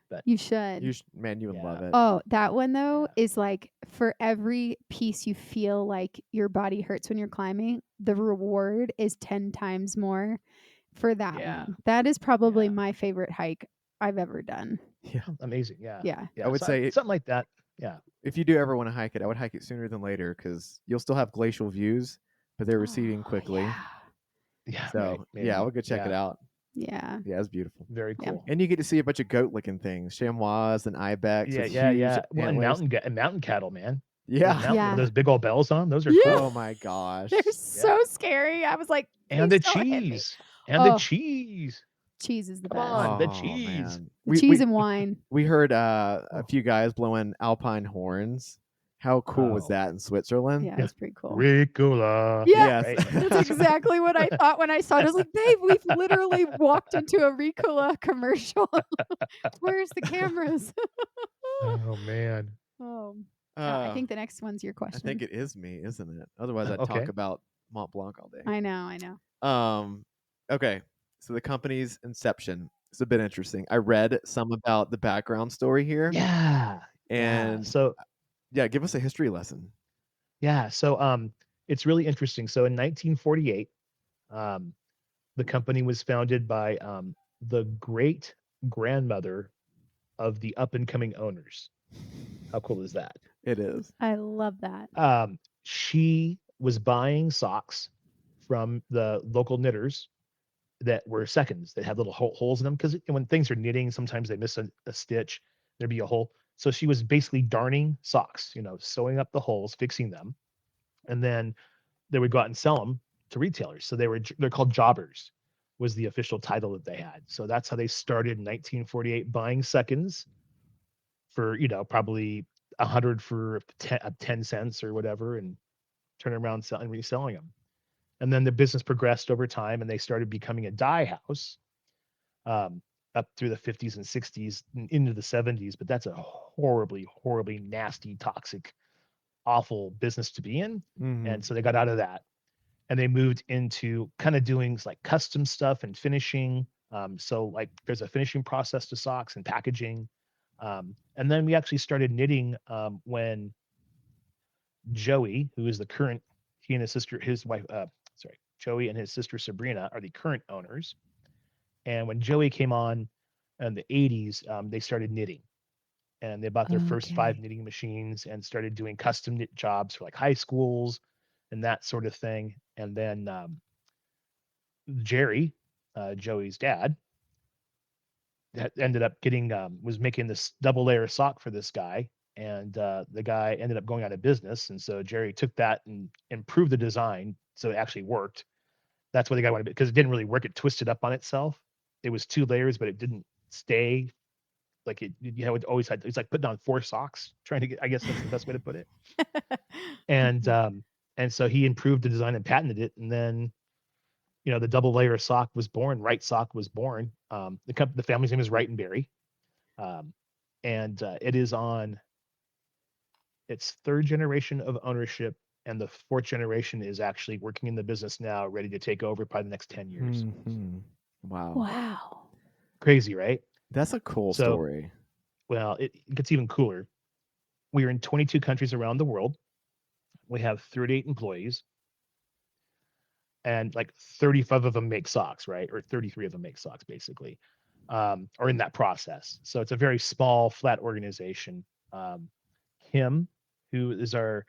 S3: But
S1: You should.
S2: Man, you would love
S3: yeah,
S2: it.
S1: Oh, that one though
S3: yeah,
S1: is like for every piece you feel like your body hurts when you're climbing, the reward is 10 times more for that
S3: yeah,
S1: one. That is probably
S3: yeah.
S1: my favorite hike I've ever done.
S2: Yeah.
S3: Oh, amazing. Yeah,
S1: Yeah.
S2: I
S3: yeah.
S2: would
S3: So
S2: say
S3: something like that. Yeah.
S2: if you do ever want to hike it, I would hike it sooner than later because you'll still have glacial views, but they're receding
S1: Oh,
S2: quickly.
S3: Yeah. Right.
S2: So yeah, I
S3: Maybe.
S2: would go check it
S3: Yeah.
S2: out.
S1: yeah.
S2: Yeah, it's beautiful.
S3: Very
S1: Yeah.
S3: cool.
S2: And you get to see a bunch of goat looking things, chamois and ibex
S3: Yeah,
S2: with
S3: yeah,
S2: huge
S3: yeah. Well, and
S2: antlers.
S3: mountain cattle, man. Those
S2: Yeah.
S3: mountain with
S1: Yeah.
S3: those big old bells on, those are
S1: Yeah.
S3: cool.
S2: Oh my gosh.
S1: They're
S3: Yeah.
S1: so scary. I was like,
S3: And
S1: please
S3: the
S1: don't hit me.
S3: cheese. And the
S1: Oh,
S3: cheese.
S1: cheese is the
S3: Come
S1: best.
S3: on, the
S2: Oh
S3: cheese.
S2: man.
S1: The cheese and wine.
S2: We heard a
S3: Oh,
S2: few guys blowing alpine horns. How cool was
S3: oh.
S2: that in Switzerland?
S1: Yeah, it's pretty cool.
S3: Ricola.
S1: Yeah,
S2: Yes.
S3: Right?
S1: that's exactly what I thought when I saw it. I was like, babe, we've literally walked into a Ricola commercial. Where's the cameras?
S3: Oh man.
S1: Oh, I
S2: uh,
S1: think the next one's your
S2: I think
S1: question.
S2: it is me, isn't it? Otherwise I'd talk
S3: Okay.
S2: about Mont Blanc all day.
S1: I know.
S2: Okay. So the company's inception is a bit interesting. I read some about the background story here.
S3: Yeah. Yeah.
S2: And
S3: So
S2: yeah, give us a history lesson.
S3: yeah. So it's really interesting. So in 1948, um, the company was founded by the great grandmother of the up and coming owners. How cool is that?
S2: It is.
S1: I love that.
S3: She was buying socks from the local knitters that were seconds that had little holes in them because when things are knitting, sometimes they miss a stitch, there'd be a hole. So she was basically darning socks, sewing up the holes, fixing them, and then they would go out and sell them to retailers. So they're called jobbers was the official title that they had. So that's how they started in 1948 buying seconds for probably 100 for 10 cents or whatever and turning around and reselling them. And then the business progressed over time and they started becoming a dye house um, up through the 50s and 60s and into the 70s. But that's a horribly, horribly nasty, toxic, awful business to be in.
S2: Mm-hmm.
S3: And so they got out of that and they moved into kind of doing like custom stuff and finishing. So like there's a finishing process to socks and packaging. And then we actually started knitting when Joey, who is the current, he and his sister, his wife, sorry, Joey and his sister Sabrina are the current owners. And when Joey came on in the 80s, they started knitting, and they bought their first 5
S1: Okay.
S3: knitting machines and started doing custom knit jobs for like high schools and that sort of thing. And then Jerry, Joey's dad, that ended up getting was making this double layer sock for this guy, and the guy ended up going out of business, and so Jerry took that and improved the design so it actually worked. That's what the guy wanted, because it didn't really work. It twisted up on itself. It was 2 layers, but it didn't stay like it. You know, it always had. It's like putting on 4 socks trying to get. I guess that's the best way to put it. And so he improved the design and patented it, and then the double layer sock was born. Wrightsock was born. The family's name is Wrighttenberry, um, and it is on its third generation of ownership, and the fourth generation is actually working in the business now, ready to take over probably the next 10 years.
S2: Hmm. Wow.
S1: Wow.
S3: Crazy, right?
S2: That's a cool
S3: So,
S2: story.
S3: well, it gets even cooler. We are in 22 countries around the world. We have 38 employees, and like 35 of them make socks, right? Or 33 of them make socks, basically, or in that process. So it's a very small, flat organization. Um, Kim, who is our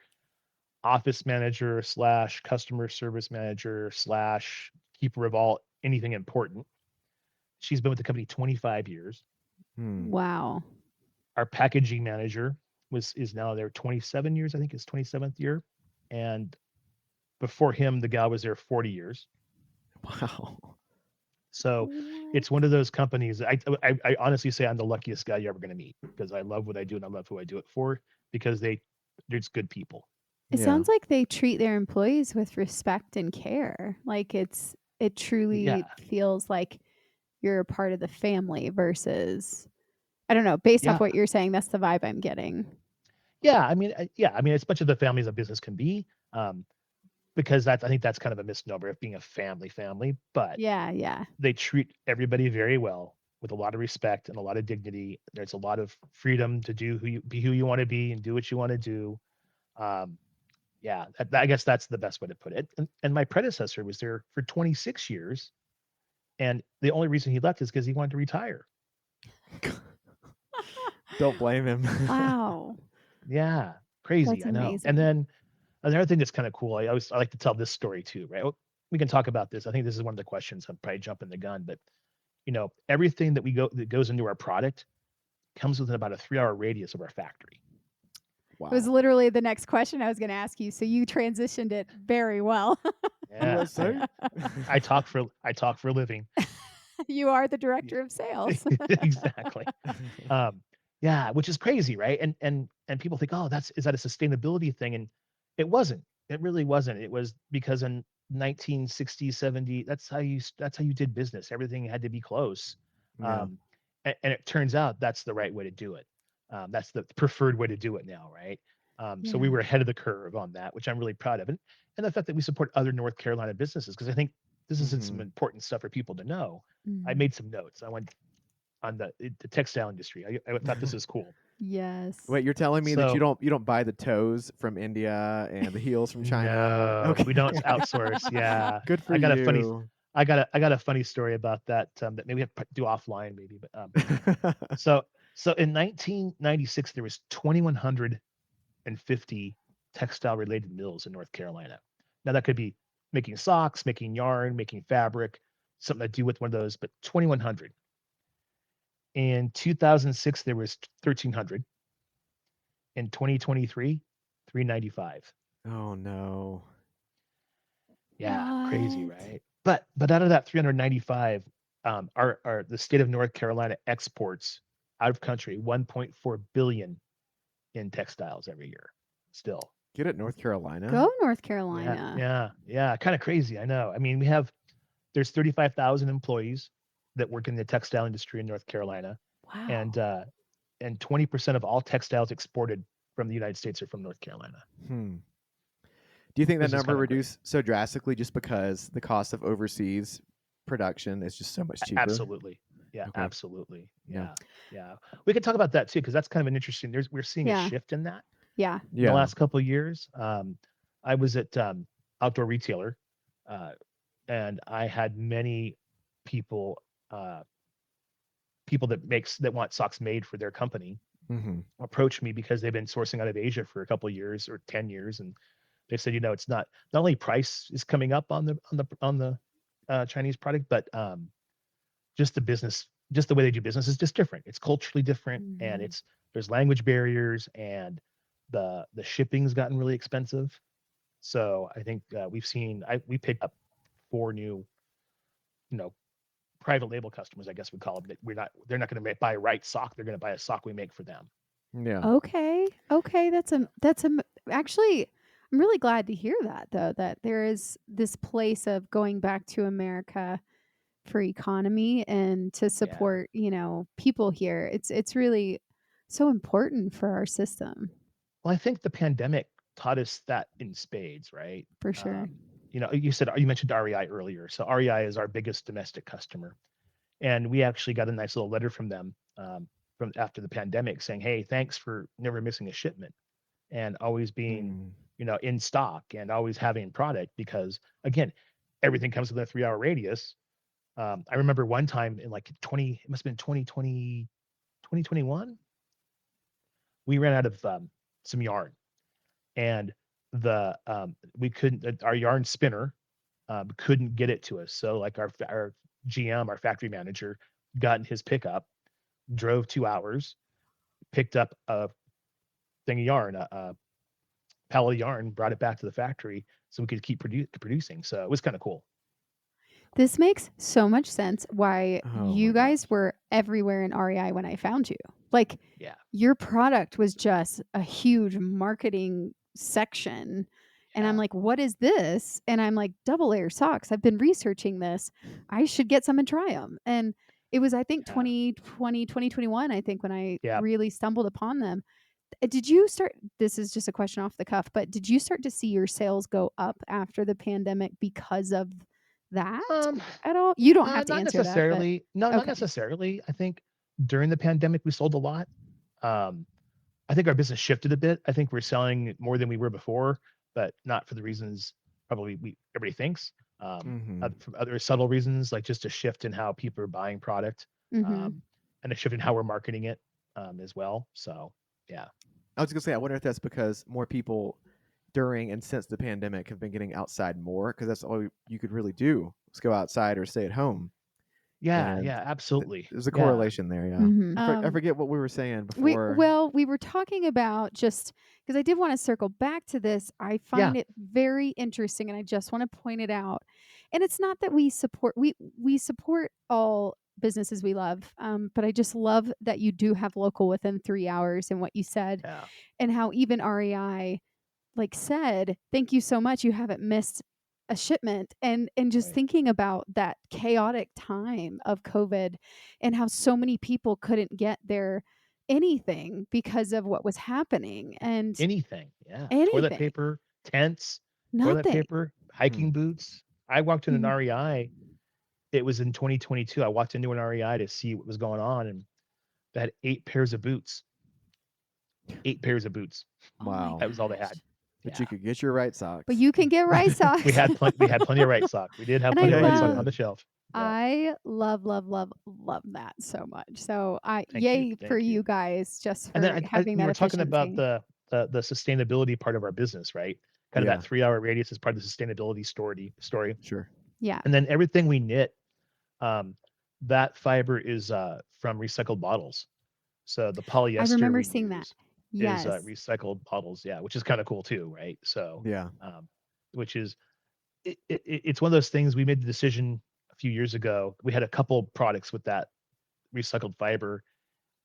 S3: office manager slash customer service manager slash keeper of all anything important. She's been with the company 25 years.
S2: Hmm.
S1: Wow.
S3: Our packaging manager is now there 27 years. I think it's 27th year, and before him, the gal was there 40 years.
S2: Wow.
S3: So
S1: What?
S3: it's one of those companies. I honestly say I'm the luckiest guy you're ever going to meet, because I love what I do and I love who I do it for, because they're just good people.
S1: It
S2: Yeah.
S1: sounds like they treat their employees with respect and care. Like it
S3: Yeah,
S1: truly feels like you're a part of the family versus I don't know, based off
S3: yeah,
S1: what you're saying, that's the vibe I'm getting.
S3: yeah. I mean, as much of the family as a business can be, um, because I think that's kind of a misnomer of being a family, but
S1: Yeah, yeah.
S3: they treat everybody very well with a lot of respect and a lot of dignity. There's a lot of freedom to be who you want to be and do what you want to do. Um, yeah, I guess that's the best way to put it. And my predecessor was there for 26 years, and the only reason he left is because he wanted to retire.
S2: Don't blame him.
S1: Wow.
S3: Yeah, crazy,
S1: That's
S3: I know. And
S1: amazing.
S3: then another thing that's kind of cool, I like to tell this story too, right? Well, we can talk about this. I think this is one of the questions. I'm probably jumping the gun, but everything that goes into our product comes within about a 3-hour radius of our factory.
S1: It was
S2: Wow.
S1: literally the next question I was going to ask you. So you transitioned it very well.
S3: Yeah,
S2: Yes, sir.
S3: I talk for a living.
S1: You are the
S3: Yeah,
S1: director of sales.
S3: exactly. Um, yeah, which is crazy, right? And people think, oh, is that a sustainability thing? And it wasn't. It really wasn't. It was because in 1960, 70, that's how you did business. Everything had to be close.
S2: Yeah.
S3: Um, and it turns out that's the right way to do it. That's the preferred way to do it now, right? So we
S1: Yeah.
S3: were ahead of the curve on that, which I'm really proud of. And the fact that we support other North Carolina businesses, because I think this is some
S2: Hmm.
S3: important stuff for people to know. I
S1: Mhm.
S3: made some notes. I went on the textile industry. I thought this is cool.
S1: Yes.
S2: Wait, you're telling me that you
S3: So
S2: don't buy the toes from India and the heels from China?
S3: no,
S2: Okay.
S3: we don't outsource. Yeah,
S2: Good for
S3: I got a funny,
S2: you.
S3: I got a funny story about that, that maybe we have to do offline maybe. But so so in 1996 there was 2,150 textile related mills in North Carolina. Now that could be making socks, making yarn, making fabric, something to do with one of those, but 2,100. In 2006 there was 1,300. In 2023, 395.
S2: Oh no.
S3: Yeah, crazy,
S1: What?
S3: right? But out of that 395, our the state of North Carolina exports out of country 1.4 billion in textiles every year. Still.
S2: Get it, North Carolina?
S1: Go North
S3: Yeah,
S1: Carolina.
S3: yeah, yeah. Kind of crazy, I know. I mean, there's 35,000 employees that work in the textile industry in North Carolina, and
S1: Wow.
S3: uh, and 20% of all textiles exported from the United States are from North Carolina.
S2: Hmm. Do you think that
S3: This is
S2: number
S3: kind of great.
S2: reduced so drastically just because the cost of overseas production is just so much cheaper?
S3: Absolutely. Yeah,
S2: Okay.
S3: absolutely.
S2: Yeah.
S3: Yeah. Yeah. We could talk about that too, because that's kind of an interesting, we're seeing a
S1: Yeah.
S3: shift in that
S1: Yeah.
S3: in the
S2: Yeah.
S3: last couple of years. I was at Outdoor Retailer, uh, and I had many people uh, people that want socks made for their company
S2: Mm-hmm.
S3: approach me because they've been sourcing out of Asia for a couple of years or 10 years, and they said, it's not only price is coming up on the Chinese product, but just the business, just the way they do business is just different. It's culturally different, and
S1: Mhm.
S3: there's language barriers, and the shipping's gotten really expensive. So I think we picked up 4 new, you know, private label customers, I guess we call them. That they're not going to buy a Wrightsock. They're going to buy a sock we make for them.
S2: Yeah.
S1: Okay. Okay,
S3: Yeah,
S1: actually, I'm really glad to hear that though, that there is this place of going back to America for economy and to
S3: yeah.
S1: support, people here. It's really so important for our system,
S3: Well, I think the pandemic taught us that in spades, right?
S1: for sure.
S3: Um, you mentioned REI earlier. So REI is our biggest domestic customer, and we actually got a nice little letter from them from after the pandemic saying, "Hey, thanks for never missing a shipment and always being,
S2: Mm.
S3: in stock and always having product because again, everything comes within a 3-hour radius." I remember one time in like it must have been 2020, 2021, we ran out of some yarn, and the we couldn't our yarn spinner couldn't get it to us. So like our GM, our factory manager, got in his pickup, drove 2 hours, picked up a thing of yarn, a pallet of yarn, brought it back to the factory so we could keep producing. So it was kind of cool.
S1: This makes so much sense why
S2: Oh
S1: you
S2: my gosh.
S1: guys were everywhere in REI when I found you. Like,
S3: Yeah,
S1: your product was just a huge marketing section. And I'm
S3: yeah,
S1: like, what is this? And I'm like, double layer socks. I've been researching this. I should get some and try them. And it was, I think,
S3: yeah,
S1: 2020, 2021, I think, when I
S3: yeah.
S1: really stumbled upon them. Did you start? This is just a question off the cuff, but did you start to see your sales go up after the pandemic because of that
S3: Um,
S1: at all? You don't have to
S3: Not
S1: answer that, but
S3: necessarily. No, not
S1: okay.
S3: necessarily. I think during the pandemic we sold a lot. Um, I think our business shifted a bit. I think we're selling more than we were before, but not for the reasons probably everybody thinks.
S2: Mm-hmm.
S3: For other subtle reasons, like just a shift in how people are buying product,
S1: Mhm.
S3: um, and a shift in how we're marketing it as well. So yeah,
S2: I was gonna say, I wonder if that's because more people during and since the pandemic have been getting outside more because that's all you could really do was go outside or stay at home.
S3: yeah,
S2: And
S3: yeah, absolutely.
S2: there's a
S3: Yeah,
S2: correlation there. Yeah.
S1: Mhm.
S2: I forget what we were saying
S1: We
S2: before.
S1: well, we were talking about just because I did want to circle back to this. I
S3: yeah,
S1: find it very interesting, and I just want to point it out. And it's not that we support all businesses we love, but I just love that you do have local within 3 hours, and what you said,
S3: yeah,
S1: and how even REI like said, thank you so much. You haven't missed a shipment. And just
S3: right.
S1: thinking about that chaotic time of COVID and how so many people couldn't get their anything because of what was happening and
S3: Anything. Yeah, toilet
S1: anything.
S3: paper, tents, toilet
S1: Nothing.
S3: paper,
S2: Hmm.
S3: hiking boots. I walked in an
S1: Mm.
S3: REI. It was in 2022. I walked into an REI to see what was going on, and they had 8 pairs of boots. 8 pairs of boots.
S1: Oh my
S2: Wow.
S3: That was all they had.
S1: gosh.
S2: But
S3: Yeah.
S2: you could get your right
S1: But
S2: socks.
S1: you can get rice
S3: we
S1: socks.
S3: had plenty. We had plenty of right sock. We did have
S1: And I
S3: plenty of
S2: Yeah,
S3: right
S2: you
S3: sock
S1: love
S3: on
S2: did.
S3: the shelf. Yeah.
S1: I love, love, love, love that so much. So I
S3: Thank you.
S1: yay for
S3: Thank you.
S1: you guys just
S3: And then
S1: for having
S3: we
S1: that
S3: were talking about
S1: efficiency.
S3: the sustainability part of our business, right? Kind of that
S2: Yeah.
S3: 3-hour radius is part of the sustainability story.
S2: Sure.
S1: Yeah.
S3: And then everything we knit, um, that fiber is from recycled bottles. So the
S1: I
S3: polyester
S1: remember
S3: we
S1: seeing that.
S3: use is
S1: Yes.
S3: recycled bottles, yeah, which is kind of cool too, right? So,
S2: Yeah.
S3: which is it's one of those things we made the decision a few years ago. We had a couple products with that recycled fiber,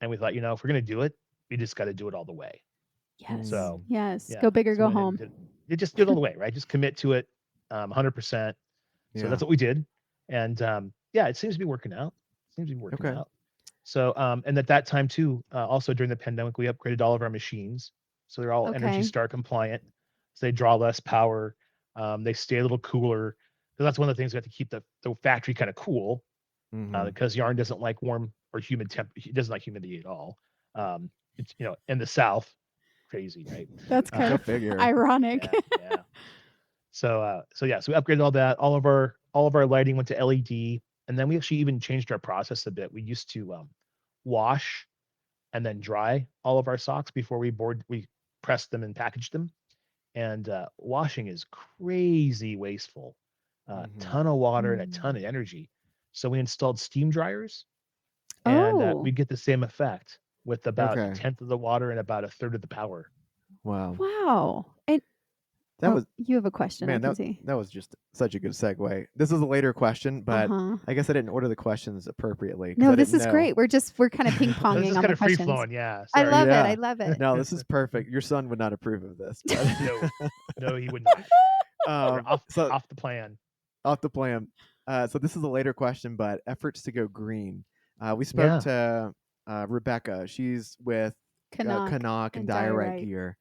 S3: and we thought, if we're gonna do it, we just got to do it all the way.
S1: Yes.
S3: So,
S2: Mm.
S1: Yes.
S3: yeah,
S1: Go big or
S3: so we
S1: go
S3: went ahead and
S1: home.
S3: did it. Just do it all the way, right? Just commit to it, 100%. So
S2: Yeah.
S3: that's what we did, and yeah, it seems to be working out. Seems to be working
S2: Okay.
S3: out. So, and at that time too, also during the pandemic, we upgraded all of our machines, so they're all Energy
S1: Okay.
S3: Star compliant. So they draw less power. They stay a little cooler. So that's one of the things we have to keep the factory kind of cool
S2: Mm-hmm.
S3: because yarn doesn't like warm or humid temp. It doesn't like humidity at all. It's in the South, crazy, right?
S1: That's
S3: Uh,
S1: kind
S2: Go
S1: of
S2: figure.
S1: ironic.
S3: yeah, yeah. So yeah, so we upgraded all that. All of our lighting went to LED, And then we actually even changed our process a bit. We used to wash and then dry all of our socks before we pressed them and packaged them. And washing is crazy wasteful,
S2: Mm-hmm.
S3: ton of water and a ton of
S1: Mm.
S3: energy. So we installed steam dryers, and we
S1: Oh,
S3: get the same effect with about a
S2: Okay.
S3: tenth of the water and about a third of the power.
S2: Wow.
S1: wow. And
S2: That
S1: oh,
S2: was
S1: you have a question, I
S2: man.
S1: can see.
S2: That was just such a good segue. This is a later question, but
S1: Uh-huh.
S2: I guess I didn't order the questions appropriately because
S1: No,
S2: I
S1: this
S2: didn't
S1: is
S2: know.
S1: great. We're kind of ping
S3: This
S1: ponging
S3: is
S1: on
S3: kind
S1: the
S3: of free
S1: questions.
S3: flowing. Yeah,
S1: I
S3: sorry.
S1: love it. I
S2: Yeah.
S1: love it.
S2: No, this is perfect. Your son would not approve of this, but
S3: No, no, he would not. We're
S2: so
S3: off the plan.
S2: off the plan. So this is a later question, but efforts to go green. We spoke
S3: Yeah,
S2: to Rebecca. She's with
S1: Canuck
S2: Canuck and
S1: and
S2: Diorite
S1: diorite.
S2: Gear,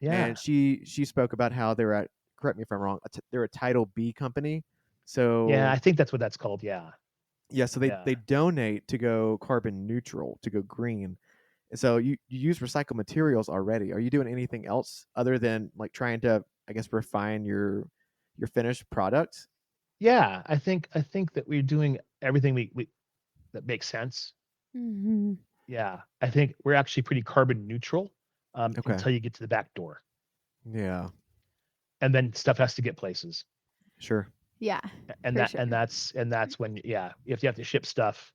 S3: yeah,
S2: and she spoke about how they're at. Correct me if I'm wrong. They're a Title B company,
S3: yeah. I
S2: so
S3: think that's what that's called. Yeah,
S2: yeah. So
S3: yeah.
S2: they donate to go carbon neutral, to go green. And so you use recycled materials already. Are you doing anything else other than like trying to, I guess, refine your finished product?
S3: Yeah, I think that we're doing everything we that makes sense.
S1: Hmm.
S3: Yeah, I think we're actually pretty carbon neutral
S2: Okay.
S3: until you get to the back door,
S2: Yeah.
S3: and then stuff has to get places,
S2: Sure.
S1: Yeah,
S3: and
S1: for sure.
S3: that's when if you have to ship stuff,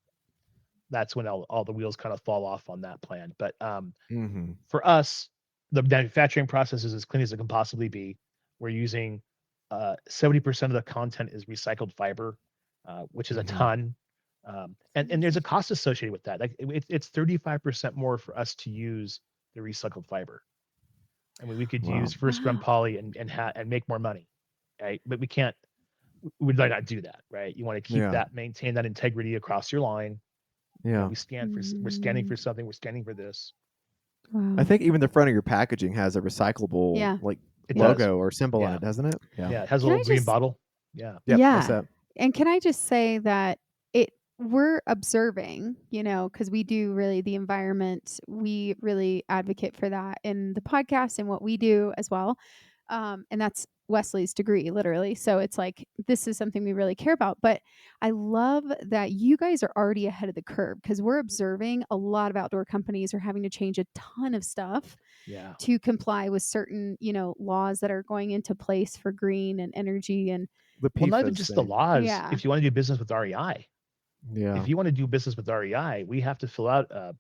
S3: that's when all the wheels kind of fall off on that plan. But
S2: Mm-hmm.
S3: for us, the manufacturing process is as clean as it can possibly be. We're using 70% of the content is recycled fiber, which is a
S2: Mm-hmm.
S3: ton. And there's a cost associated with that. Like it's 35% more for us to use the recycled fiber. I mean, we could
S2: Wow.
S3: use first run
S1: Wow.
S3: poly and make more money, right? But we can't. We'd like not do that, right? You want to keep
S2: Yeah.
S3: that, maintain that integrity across your line.
S2: Yeah.
S3: We're scanning
S1: Mm,
S3: for something. We're scanning for this.
S2: I
S1: wow.
S2: think even the front of your packaging has a recyclable
S1: Yeah.
S2: like
S3: It does.
S2: logo or symbol on
S3: Yeah,
S2: it, doesn't it? Yeah.
S3: yeah. It has a
S1: Can
S3: little
S1: I
S3: green
S1: just
S3: bottle. Yeah,
S2: Yep. What's
S1: Yeah.
S2: that?
S1: And can I just say that we're observing, because we do really the environment, we really advocate for that in the podcast and what we do as well. And that's Wesley's degree, literally. So it's like, this is something we really care about. But I love that you guys are already ahead of the curve because we're observing a lot of outdoor companies are having to change a ton of stuff
S3: yeah.
S1: to comply with certain, laws that are going into place for green and energy and
S2: The
S3: Well, not even
S2: PFAS
S3: just the
S2: thing.
S3: laws.
S1: yeah.
S3: If you want to do business with REI,
S2: Yeah.
S3: if you want to do business with REI, we have to fill out a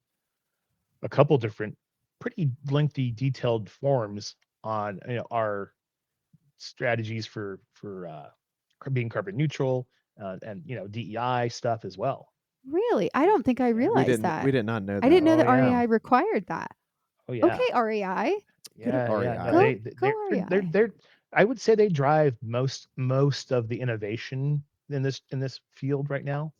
S3: couple different, pretty lengthy, detailed forms on our strategies for being carbon neutral and DEI stuff as well.
S1: Really? I don't think I
S3: Yeah.
S1: realized
S2: We
S1: that.
S2: did not know
S1: I didn't
S2: that.
S1: know
S3: Oh
S1: that
S3: yeah.
S1: REI required that.
S3: Oh
S1: Okay,
S3: yeah.
S1: REI.
S2: Good
S3: Yeah. Yeah. No,
S2: REI.
S1: Go REI.
S3: they're I would say they drive most of the innovation in this field right now.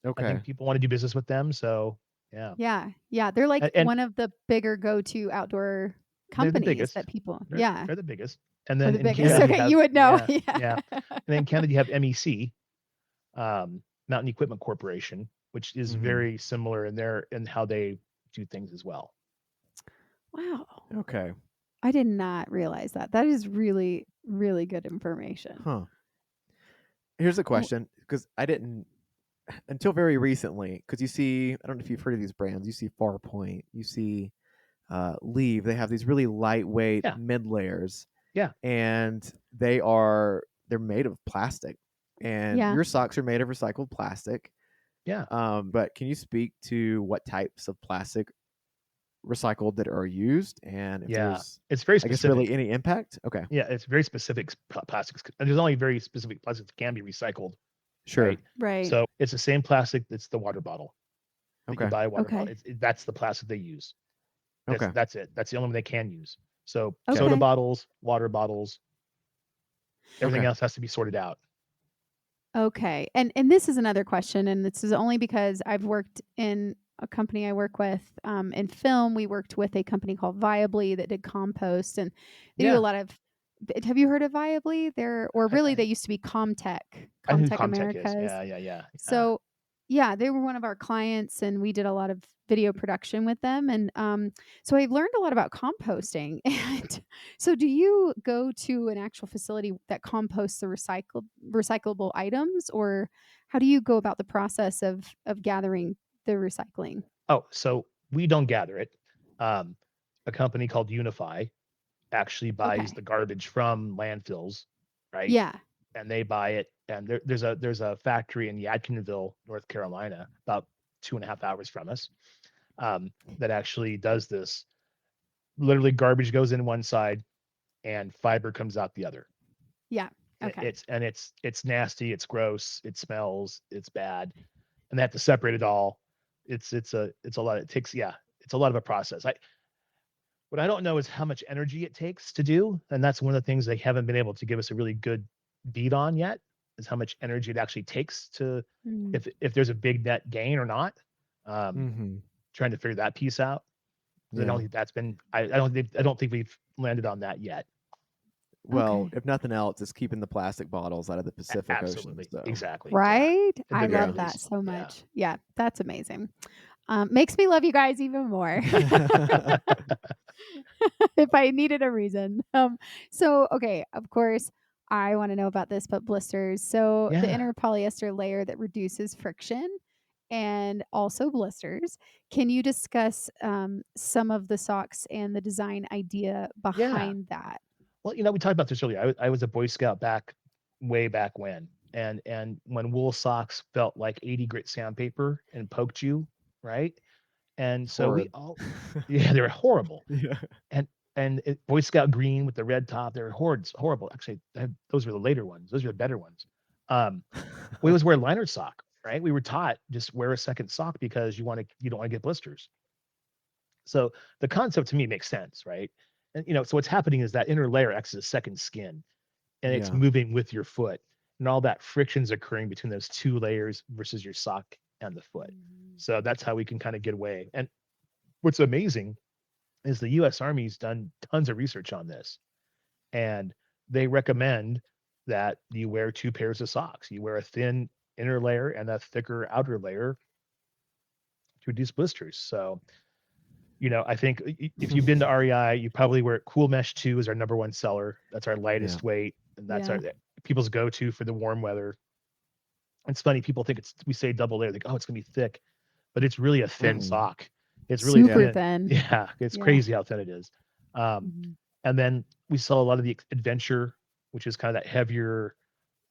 S3: I
S2: Okay.
S3: think people want to do business with them. So yeah,
S1: Yeah. Yeah, they're like
S3: and
S1: one of the bigger go-to outdoor
S3: they're the
S1: companies that
S3: biggest.
S1: people
S3: They're
S1: yeah,
S3: they're the biggest. And
S1: are
S3: then
S1: the
S3: in
S1: biggest.
S2: Yeah.
S3: Canada you
S1: Okay,
S3: have
S1: you would know.
S3: yeah,
S1: Yeah.
S3: yeah. And then in Canada you have MEC, Mountain Equipment Corporation, which is
S2: Mm-hmm.
S3: very similar in how they do things as well.
S1: Wow.
S2: Okay.
S1: I did not realize that. That is really, really good information.
S2: Huh. Here's a
S1: W
S2: question because I didn't until very recently. Because you see, I don't know if you've heard of these brands. You see Farpoint. You see Leave. They have these really lightweight
S3: Yeah,
S2: mid layers,
S3: yeah,
S2: and they're made of plastic. And
S1: Yeah.
S2: your socks are made of recycled plastic.
S3: yeah,
S2: But can you speak to what types of plastic recycled that are used, and if
S3: yeah.
S2: there's,
S3: It's very
S2: I guess, really
S3: specific.
S2: any impact? Okay.
S3: Yeah, it's very specific plastics, and there's only very specific plastics that can be recycled,
S2: Sure.
S3: right?
S1: Right.
S3: So it's the same plastic that's the water bottle that you
S2: Okay.
S3: buy a water bottle.
S1: Okay.
S3: That's the plastic they use. That's
S2: Okay.
S3: that's it. That's the only one they can use. So
S2: Okay.
S3: soda
S1: Okay.
S3: bottles, water bottles, everything
S2: Okay.
S3: else has to be sorted out.
S1: Okay. And this is another question, and this is only because I've worked in a company I work with in film. We worked with a company called Viably that did compost, and they do a
S3: Yeah,
S1: lot of. Have you heard of Viably? Or
S3: I,
S1: really,
S3: I,
S1: they used to be Comtech,
S3: I know who
S1: Comtech
S3: Comtech is.
S1: Americas.
S3: Yeah, yeah, yeah, yeah.
S1: So, yeah, they were one of our clients, and we did a lot of video production with them. And so I learned a lot about composting. And so, do you go to an actual facility that composts the recyclable items, or how do you go about the process of gathering the recycling?
S3: Oh, so we don't gather it. Um, a company called Unify actually buys
S1: Okay.
S3: the garbage from landfills, right?
S1: Yeah.
S3: And they buy it. And there's a factory in Yadkinville, North Carolina, about 2.5 hours from us, that actually does this. Literally, garbage goes in one side and fiber comes out the other.
S1: Yeah. Okay.
S3: It's nasty, it's gross, it smells, it's bad, and they have to separate it all. It's a lot. It takes, yeah, it's a lot of a process. What I don't know is how much energy it takes to do, and that's one of the things they haven't been able to give us a really good beat on yet, is how much energy it actually takes to,
S1: Mm.
S3: if there's a big net gain or not. Um,
S2: Mm-hmm.
S3: Trying to figure that piece out. 'Cause I
S2: Yeah.
S3: don't think that's been. I don't think we've landed on that yet.
S2: Well,
S1: Okay.
S2: if nothing else, it's keeping the plastic bottles out of the Pacific Ocean.
S3: Absolutely,
S2: So
S3: exactly. Yeah,
S1: Right?
S3: and
S1: I
S3: bigger
S1: love
S2: yeah.
S1: that
S3: release.
S1: so
S3: Yeah.
S1: much. Yeah, that's amazing. Makes me love you guys even more. If I needed a reason. So okay, of course, I want to know about this, but blisters. So the
S3: Yeah.
S1: inner polyester layer that reduces friction and also blisters. Can you discuss some of the socks and the design idea
S3: Yeah.
S1: behind that?
S3: Well, we talked about this earlier. I was a Boy Scout way back when, and when wool socks felt like 80 grit sandpaper and poked you, right? And so we
S2: Horrid.
S3: all, yeah, they were horrible.
S2: Yeah.
S3: And Boy Scout green with the red top, they were horrible. Actually, those were the later ones. Those are the better ones. We always wear liner sock, right? We were taught just wear a second sock because you don't want to get blisters. So the concept to me makes sense, right? And so what's happening is that inner layer acts as a second skin, and it's
S2: Yeah.
S3: moving with your foot, and all that friction's occurring between those two layers versus your sock and the foot.
S1: Mm.
S3: So that's how we can kind of get away. And what's amazing is the U.S. Army's done tons of research on this, and they recommend that you wear two pairs of socks. You wear a thin inner layer and a thicker outer layer to reduce blisters. So I think if you've been to REI, you probably wear Cool Mesh 2 is our number one seller. That's our
S2: Yeah.
S3: lightest weight, and that's our
S1: Yeah.
S3: people's go-to for the warm weather. It's funny, people think we say double layer, like, oh, it's gonna be thick, but it's really a thin
S2: Mm-mm.
S3: sock. It's really
S2: Yeah.
S1: Super
S3: thin.
S1: thin.
S3: Yeah, it's
S1: Yeah.
S3: crazy how thin it is. Um,
S1: Mhm.
S3: and then we sell a lot of the adventure, which is kind of that heavier,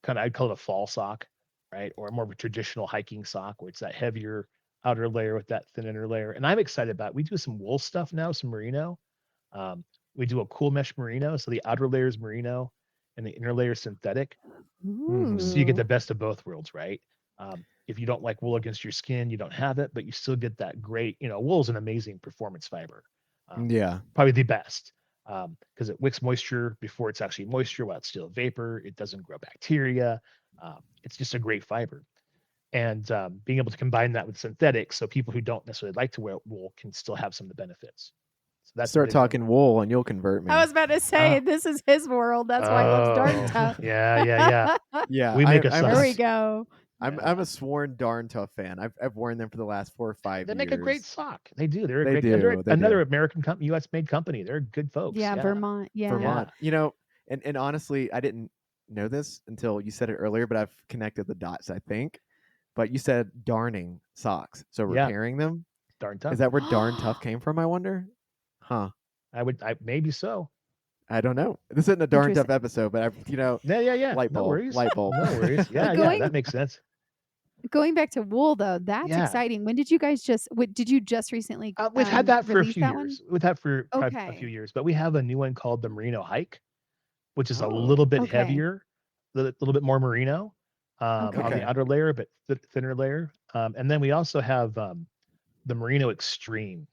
S3: kind of I'd call it a fall sock, right? Or more of a traditional hiking sock, where it's that heavier outer layer with that thin inner layer. And I'm excited about it. We do some wool stuff now, some merino. Um, we do a cool mesh merino, so the outer layer is merino and the inner layer is synthetic.
S2: Mm-hmm.
S3: So you get
S1: Ooh.
S3: the best of both worlds, right? If you don't like wool against your skin, you don't have it, but you still get that great. Wool is an amazing performance fiber,
S2: Yeah.
S3: probably the best, because it wicks moisture before it's actually moisture while it's still vapor. It doesn't grow bacteria. It's just a great fiber. And being able to combine that with synthetics, so people who don't necessarily like to wear wool can still have some of the benefits. So that's a
S2: Start
S3: big thing.
S2: talking wool and you'll convert
S1: I
S2: me.
S1: was about to say
S3: Oh,
S1: this is his world. That's why he loves darn
S3: oh,
S1: tough.
S3: yeah, yeah, yeah.
S2: Yeah.
S3: We make a
S1: There
S3: sock.
S1: we go.
S2: I'm
S3: Yeah,
S2: a sworn darn tough fan. I've worn them for the last 4 or 5
S3: they make a great
S2: years.
S3: sock. They do. They're a
S2: They
S3: great, and they're
S2: do. They
S3: another
S2: do.
S3: American company, U.S. made company. They're good folks.
S1: Yeah,
S3: Yeah,
S1: Vermont. Yeah.
S3: yeah.
S2: Vermont. And honestly, I didn't know this until you said it earlier, but I've connected the dots, I think. But you said darning socks. So
S3: Yeah,
S2: repairing them.
S3: darn
S2: Is
S3: tough.
S2: that where darn tough came from, I wonder? Huh.
S3: I maybe so.
S2: I don't know. This isn't a darn tough
S1: Interesting.
S2: episode, but
S3: Yeah, yeah, yeah.
S2: light
S3: No
S2: bulb,
S3: worries.
S2: light bulb.
S3: No worries.
S1: But
S3: Yeah, yeah. That makes sense.
S1: going back to wool though, that's
S3: Yeah.
S1: exciting. When did you guys did you just recently
S3: We've had that for a
S1: release
S3: few
S1: that one?
S3: years. We've had for probably a few
S1: Okay.
S3: years, but we have a new one called the Merino Hike, which is a little
S2: Oh,
S3: bit
S1: Okay.
S3: heavier, a little bit more merino on the
S1: Okay.
S2: okay.
S3: outer layer, but thinner layer. And then we also have the Merino Extreme,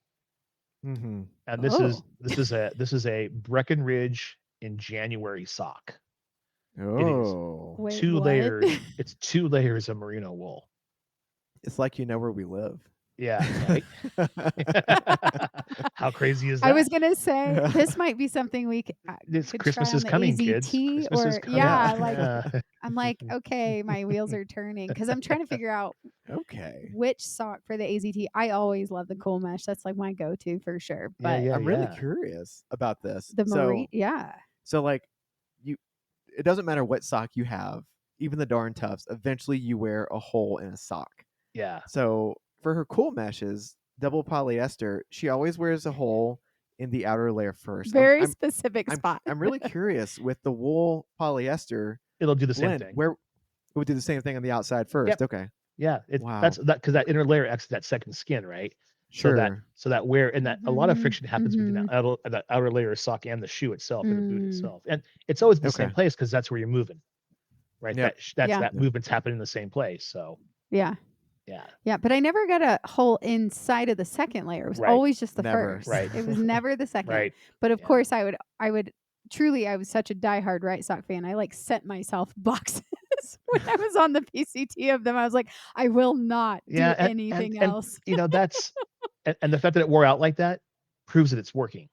S2: Mm-hmm.
S3: and this is
S1: Oh.
S3: a Breckenridge in January sock. It is
S2: Oh,
S1: Wait,
S3: two
S1: what?
S3: layers. It's 2 layers of merino wool.
S2: it's like you know where we live.
S3: Yeah, right. How crazy is
S1: I was
S3: that?
S1: gonna say this might be something we
S3: This
S1: could try
S3: Christmas
S1: on
S3: is
S1: the
S3: coming, kids.
S1: AZT
S3: Christmas is
S1: or
S3: coming.
S1: yeah,
S2: Yeah.
S1: like
S3: Yeah.
S1: I'm like, okay, my wheels are turning because I'm trying to figure out
S2: Okay.
S1: which sock for the AZT. I always love the cool mesh. That's like my go-to for sure.
S3: Yeah,
S1: But
S3: yeah,
S2: I'm really
S3: yeah.
S2: curious about this.
S1: the marine,
S2: So,
S1: yeah.
S2: so like you, it doesn't matter what sock you have. even the darn toughs, eventually you wear a hole in a sock.
S3: Yeah.
S2: So for her cool meshes, double polyester, she always wears a hole in the outer layer first.
S1: Very specific spot.
S2: I'm really curious with the wool polyester
S3: It'll do the same
S2: blend
S3: thing.
S2: where it would do the same thing on the outside first.
S3: Yep.
S2: Okay.
S3: Yeah.
S2: Wow.
S3: That's that, because that inner layer acts as that second skin, right?
S2: Sure.
S3: So that wear and that a lot of friction happens between
S1: Mhm.
S3: that outer layer of sock and the shoe itself and the boot itself. And it's always the same
S2: Okay.
S3: place because that's where you're moving, right?
S2: Yep.
S1: Yeah.
S3: That movement's happening in the same place. So
S1: Yeah.
S3: yeah.
S1: Yeah, but I never got a hole inside of the second layer. It was
S3: Right.
S1: always just the
S2: Never.
S1: first.
S3: Right.
S1: It was never the second.
S3: Right.
S1: But of
S3: Yeah.
S1: course I would truly, I was such a diehard Wrightsock fan. I like sent myself boxes when I was on the PCT of them. I was like, I will not do anything else.
S3: You know, that's and the fact that it wore out like that proves that it's working.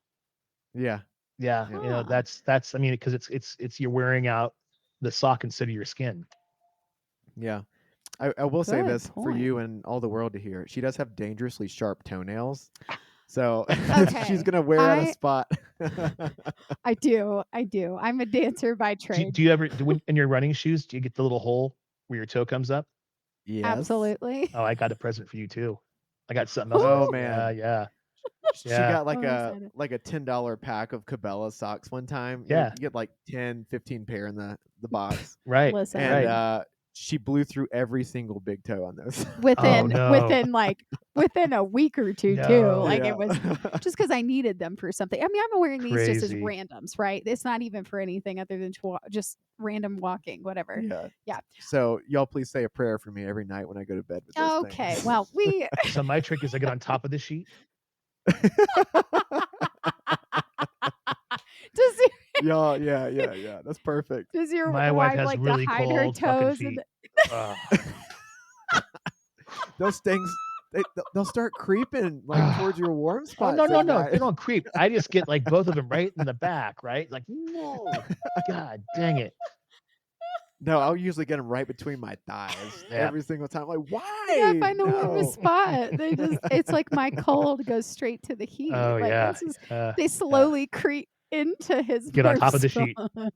S2: Yeah.
S3: Yeah.
S2: Yeah.
S3: You know, that's I mean, because it's you're wearing out the sock instead of your skin.
S2: Yeah. I will say
S1: Good
S2: this for you
S1: point.
S2: and all the world to hear. She does have dangerously sharp toenails. So
S1: Okay.
S2: she's going to wear out a spot.
S1: I do. I'm a dancer by trade.
S3: Do you ever in your running shoes, do you get the little hole where your toe comes up?
S2: Yes.
S1: Absolutely.
S3: Oh, I got a present for you too. I got something else.
S2: Oh man.
S3: Yeah.
S2: She got like
S1: I'm
S2: a $10 pack of Cabela socks one time.
S3: Yeah.
S2: You get like 10, 15 pair in the box.
S3: Right.
S1: Listen.
S2: And she blew through every single big toe on those.
S1: Within
S3: Oh,
S1: within a week or two too.
S3: No.
S1: Like
S2: Yeah.
S1: it was just because I needed them for something. I mean, I'm wearing these just as
S3: Crazy.
S1: randoms, right? It's not even for anything other than just random walking, whatever.
S2: Yeah.
S1: Yeah.
S2: So y'all please say a prayer for me every night when I go to bed with those
S1: Okay.
S2: things.
S1: Well, we
S3: So my trick is I get on top of the sheet.
S2: Yeah. That's perfect.
S1: does your
S3: My wife
S1: wife
S3: has
S1: like
S3: really
S1: to hide her
S3: cold fucking
S1: toes
S3: feet.
S1: and
S2: Those things they'll start creeping like towards your warm
S3: Oh
S2: spots.
S3: no,
S2: at night.
S3: they don't creep. I just get like both of them right in the back, right? Like, whoa, God dang it.
S2: No, I'll usually get them right between my thighs
S3: Yeah.
S2: every single time. Like, why?
S1: you gotta find the
S2: No.
S1: warmest spot. They just it's like my cold goes straight to the heat.
S3: Oh
S1: Like
S3: yeah.
S1: this is
S3: Yeah.
S1: they slowly creep into his
S3: Get on
S1: warm
S3: top of the sheet.
S1: spot.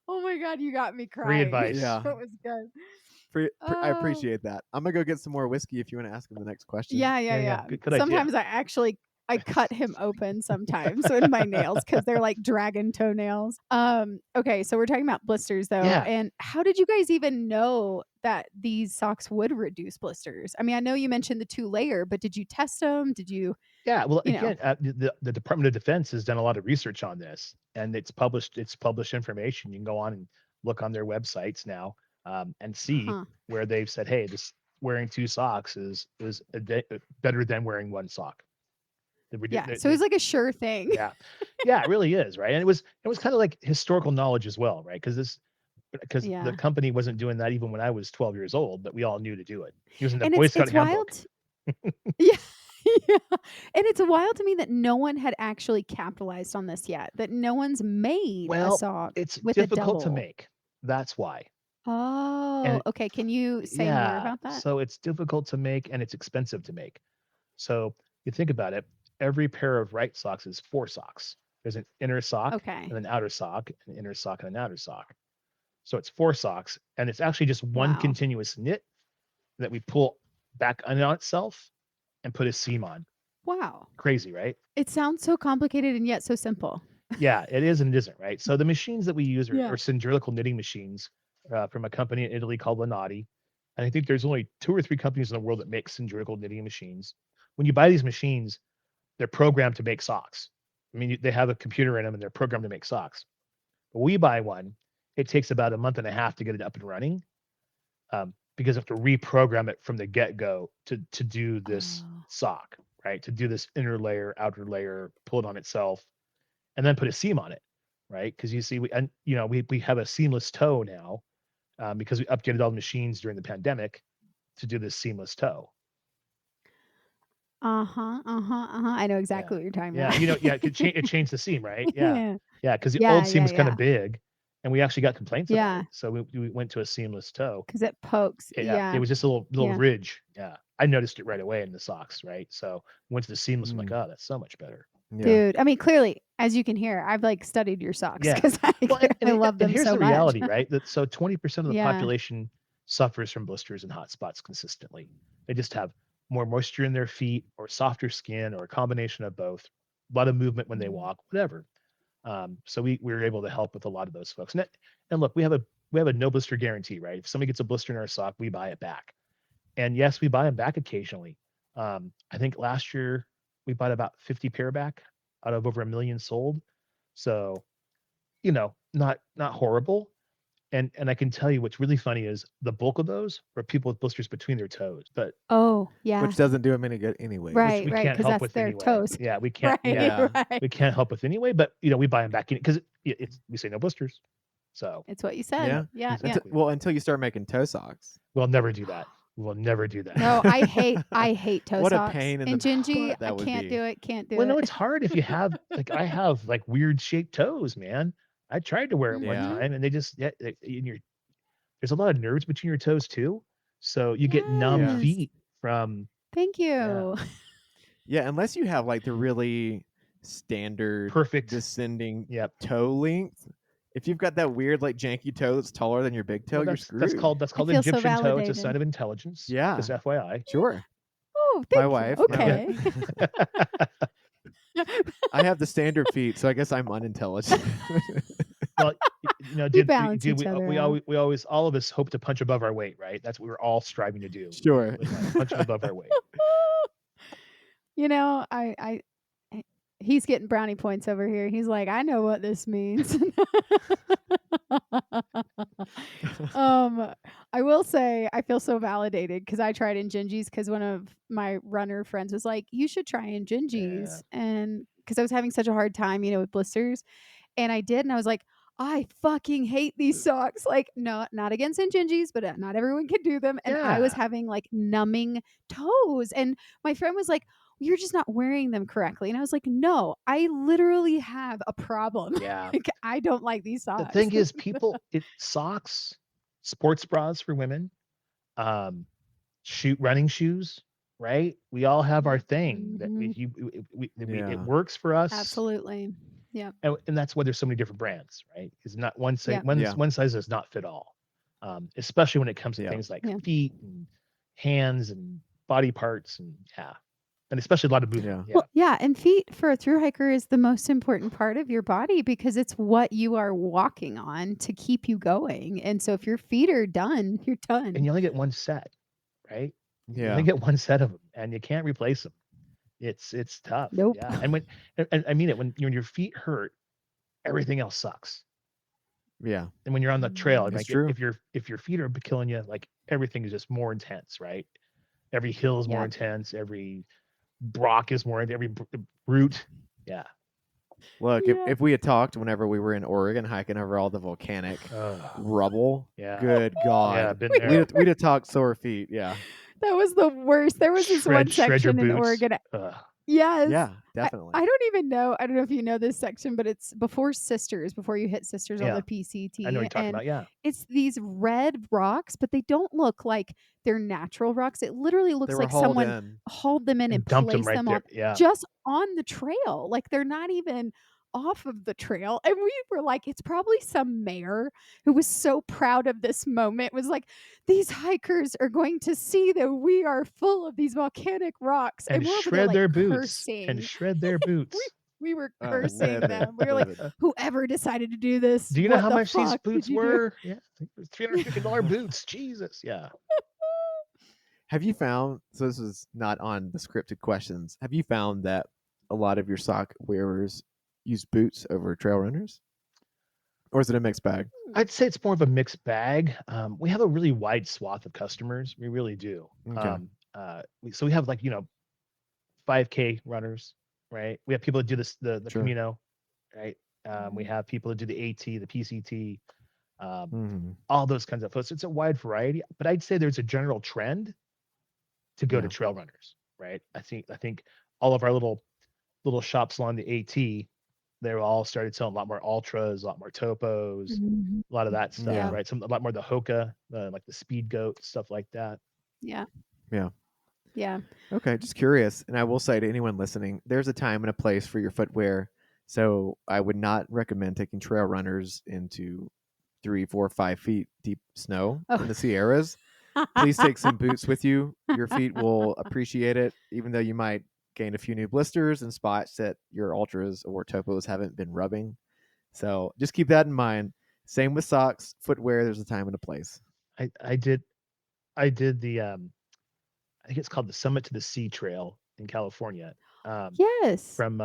S1: Oh my god, you got me
S3: Free
S1: crying.
S3: advice.
S2: Yeah.
S1: That was good.
S2: I appreciate that. I'm gonna go get some more whiskey if you want to ask him the next question.
S1: Yeah.
S3: Good idea.
S1: Sometimes I cut him open sometimes with my nails because they're like dragon toenails. Okay, so we're talking about blisters though.
S3: Yeah.
S1: And how did you guys even know that these socks would reduce blisters? I mean, I know you mentioned the 2-layer, but did you test them? Did you
S3: Yeah, well,
S1: you know.
S3: again, the Department of Defense has done a lot of research on this, and it's published information. You can go on and look on their websites now, and see
S1: Huh.
S3: where they've said, hey, this wearing 2 socks is better than wearing 1 sock.
S1: Yeah, so it's like a sure thing.
S3: Yeah, it really is, right? And it was kind of like historical knowledge as well, right? Because
S1: Yeah.
S3: the company wasn't doing that even when I was 12 years old, but we all knew to do it. He was in the
S1: And
S3: Boy Scout
S1: it's
S3: handbook.
S1: wild. Yeah. Yeah. And it's wild to me that no one had actually capitalized on this yet. That no one's made a
S3: Well,
S1: sock
S3: it's
S1: with a
S3: difficult to
S1: double.
S3: make. That's why.
S1: Oh,
S3: And
S1: okay. Can you say more about that?
S3: so it's difficult to make and it's expensive to make. So you think about it, every pair of Wright socks is 4 socks. There's an inner sock
S1: Okay.
S3: and an outer sock, an inner sock and an outer sock. So it's 4 socks, and it's actually just one
S1: Wow.
S3: continuous knit that we pull back on itself and put a seam on.
S1: Wow.
S3: Crazy, right?
S1: It sounds so complicated and yet so simple.
S3: Yeah, it is and it isn't, right? So the machines that we use
S1: Yeah.
S3: are cylindrical knitting machines from a company in Italy called Lanati. And I think there's only 2 or 3 companies in the world that make cylindrical knitting machines. When you buy these machines, they're programmed to make socks. I mean, they have a computer in them and they're programmed to make socks. But we buy one, it takes about a month and a half to get it up and running, because you have to reprogram it from the get-go to do this sock, right? To do this inner layer, outer layer, pull it on itself, and then put a seam on it, right? Because you see, we have a seamless toe now, because we updated all the machines during the pandemic to do this seamless toe.
S1: I know exactly what you're talking about.
S3: It changed the seam, right?
S1: Yeah.
S3: Because the old seam was kind of big, and we actually got complaints about it. So we went to a seamless toe.
S1: Because it pokes. Yeah.
S3: It was just a little ridge. Yeah, I noticed it right away in the socks, right? So went to the seamless. I'm like, oh, that's so much better.
S2: Yeah.
S1: Dude, I mean, clearly, as you can hear, I've like studied your socks
S3: Yeah.
S1: because
S3: Well,
S1: I love
S3: and
S1: them
S3: here's
S1: so
S3: the
S1: much.
S3: reality, right? That so 20% of the
S1: Yeah.
S3: population suffers from blisters and hot spots consistently. They just have more moisture in their feet or softer skin or a combination of both. A lot of movement when they walk, whatever. So we were able to help with a lot of those folks. And look, we have a no blister guarantee, right? If somebody gets a blister in our sock, we buy it back. And yes, we buy them back occasionally. I think last year we bought about 50 pair back out of over 1 million sold. So, not horrible. And I can tell you what's really funny is the bulk of those are people with blisters between their toes, but
S1: Oh, yeah.
S2: Which doesn't do them any good anyways.
S3: which
S1: Right,
S3: we
S1: right,
S3: can't
S1: because
S3: help
S1: that's
S3: with
S1: their
S3: anyway.
S1: toes.
S3: Yeah, we can't.
S1: Right,
S2: Yeah.
S1: right.
S3: We can't help with anyway. But we buy them back in because it's we say no blisters. So
S1: It's what you said.
S2: Yeah.
S1: Yeah, yeah.
S3: exactly.
S2: Well, until you start making toe socks.
S3: We'll never do that. We'll never do that.
S1: No, I hate toe
S2: What a
S1: socks.
S2: pain in
S1: And
S2: the
S1: Gingy,
S2: butt that
S1: I
S2: would
S1: can't
S2: be.
S1: do it. Can't do
S3: Well, no,
S1: it.
S3: it's hard if you have I have like weird shaped toes, man. I tried to wear it one
S2: Yeah.
S3: time, and they just there's a lot of nerves between your toes too, so you get numb
S2: Yeah.
S3: feet from
S1: Thank
S3: yeah,
S1: you.
S2: Yeah, unless you have like the really standard
S3: perfect.
S2: descending
S3: Yep.
S2: toe length. If you've got that weird like janky toe that's taller than your big toe,
S3: Well,
S2: you're
S3: that's
S2: screwed.
S3: that's
S1: I
S3: called
S1: feel so
S3: Egyptian toe. It's a
S1: validated.
S3: sign of intelligence.
S2: Yeah.
S3: Just FYI.
S2: Sure.
S1: Oh,
S2: My
S1: thank you.
S2: wife.
S1: Okay.
S2: I have the standard feet, so I guess I'm unintelligent.
S3: Well,
S1: We balance each other
S3: we
S1: out.
S3: always all of us hope to punch above our weight, right? That's what we're all striving to do.
S2: Sure.
S3: With life, punching above our weight.
S1: You know, he's getting brownie points over here. He's like, I know what this means. I will say I feel so validated because I tried in Gingy's because one of my runner friends was like, you should try in Gingy's. And because I was having such a hard time, with blisters. And I did, and I was like, I fucking hate these socks. Like, no, not against Gingy's, but not everyone can do them. And I was
S3: Yeah.
S1: having like numbing toes. And my friend was like, you're just not wearing them correctly. And I was like, no, I literally have a problem.
S3: Yeah.
S1: Like, I don't like these
S3: The
S1: socks.
S3: thing is, socks, sports bras for women, running shoes, right? We all have our thing that it works for us.
S1: Absolutely. Yeah.
S3: And that's why there's so many different brands, right? It's not one size.
S1: Yeah.
S3: One size does not fit all, especially when it comes to things like feet and hands and body parts and and especially a lot of movement.
S1: Well, yeah, and feet for a thru hiker is the most important part of your body because it's what you are walking on to keep you going. And so if your feet are done, you're done.
S3: And you only get one set, right? You
S2: Yeah.
S3: only get one set of them, and you can't replace them. It's tough.
S1: Nope.
S3: Yeah, and I mean it when your feet hurt, everything else sucks.
S2: Yeah.
S3: And when you're on the trail,
S2: It's
S3: like
S2: true.
S3: if your feet are killing you, like everything is just more intense, right? Every hill is more intense. Every brock is more, every root. Yeah.
S2: Look, if we had talked whenever we were in Oregon hiking over all the volcanic rubble, good God.
S3: Yeah, been there.
S2: We'd have talked sore feet. Yeah.
S1: That was the worst. There was this one section in Oregon. Yes.
S2: Yeah, definitely.
S1: I don't even know. I don't know if you know this section, but it's before you hit Sisters on the PCT.
S3: I know what you're talking about. Yeah.
S1: It's these red rocks, but they don't look like they're natural rocks. It literally looks like someone hauled them in and
S3: dumped
S1: placed
S3: them right there.
S1: just on the trail. Like they're not even off of the trail. And we were like, it's probably some mayor who was so proud of this moment, was like, these hikers are going to see that we are full of these volcanic rocks
S3: and
S1: we're
S3: shred their boots
S1: cursing.
S3: and shred their boots.
S1: We were cursing them. We were like, whoever decided to do this?
S3: Do you know how much these boots were? Yeah, it was $350 boots. Jesus. Yeah.
S2: Have you found, so this is not on the scripted questions, have you found that a lot of your sock wearers use boots over trail runners? Or is it a mixed bag?
S3: I'd say it's more of a mixed bag. We have a really wide swath of customers. We really do.
S2: Okay.
S3: So we have 5K runners, right? We have people that do the Camino, right? We have people that do the AT, the PCT, all those kinds of folks. It's a wide variety, but I'd say there's a general trend to go to trail runners, right? I think all of our little shops along the AT, they all started selling a lot more ultras, a lot more topos, a lot of that stuff, right? A lot more the Hoka, like the Speed Goat, stuff like that.
S1: Yeah.
S2: Yeah.
S1: Yeah.
S2: Okay, just curious. And I will say to anyone listening, there's a time and a place for your footwear. So I would not recommend taking trail runners into 3, 4, 5 feet deep snow in
S1: Oh.
S2: the Sierras. Please take some boots with you. Your feet will appreciate it, even though you might gain a few new blisters and spots that your ultras or topos haven't been rubbing. So just keep that in mind. Same with socks, footwear. There's a time and a place.
S3: I did the I think it's called the Summit to the Sea Trail in California.
S1: Yes.
S3: From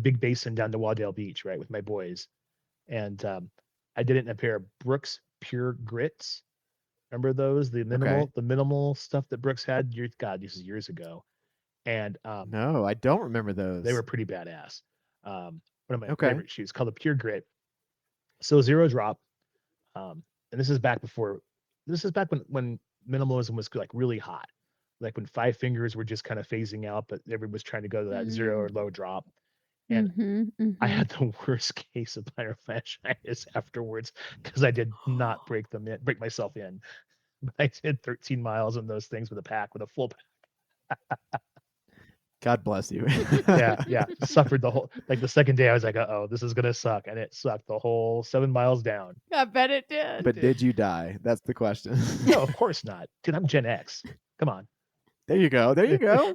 S3: Big Basin down to Waddell Beach, right, with my boys. And I did it in a pair of Brooks Pure Grits. Remember those?
S2: Okay.
S3: The minimal stuff that Brooks had. God, this is years ago. And
S2: No, I don't remember
S3: they were
S2: those.
S3: pretty badass. One of my
S2: Okay.
S3: favorite shoes called the Pure Grit. So zero drop. And this is back before. This is back when minimalism was like really hot. Like when five fingers were just kind of phasing out, but everyone was trying to go to that zero or low drop. And I had the worst case of plantar fasciitis afterwards because I did not break myself in. But I did 13 miles on those things with a full pack.
S2: God bless you.
S3: Yeah. Suffered the whole, like the second day I was like, oh, this is gonna suck. And it sucked the whole 7 miles down.
S1: I bet it did.
S2: But did you die? That's the question.
S3: No, of course not. Dude, I'm Gen X. Come on.
S2: There you go. There you go.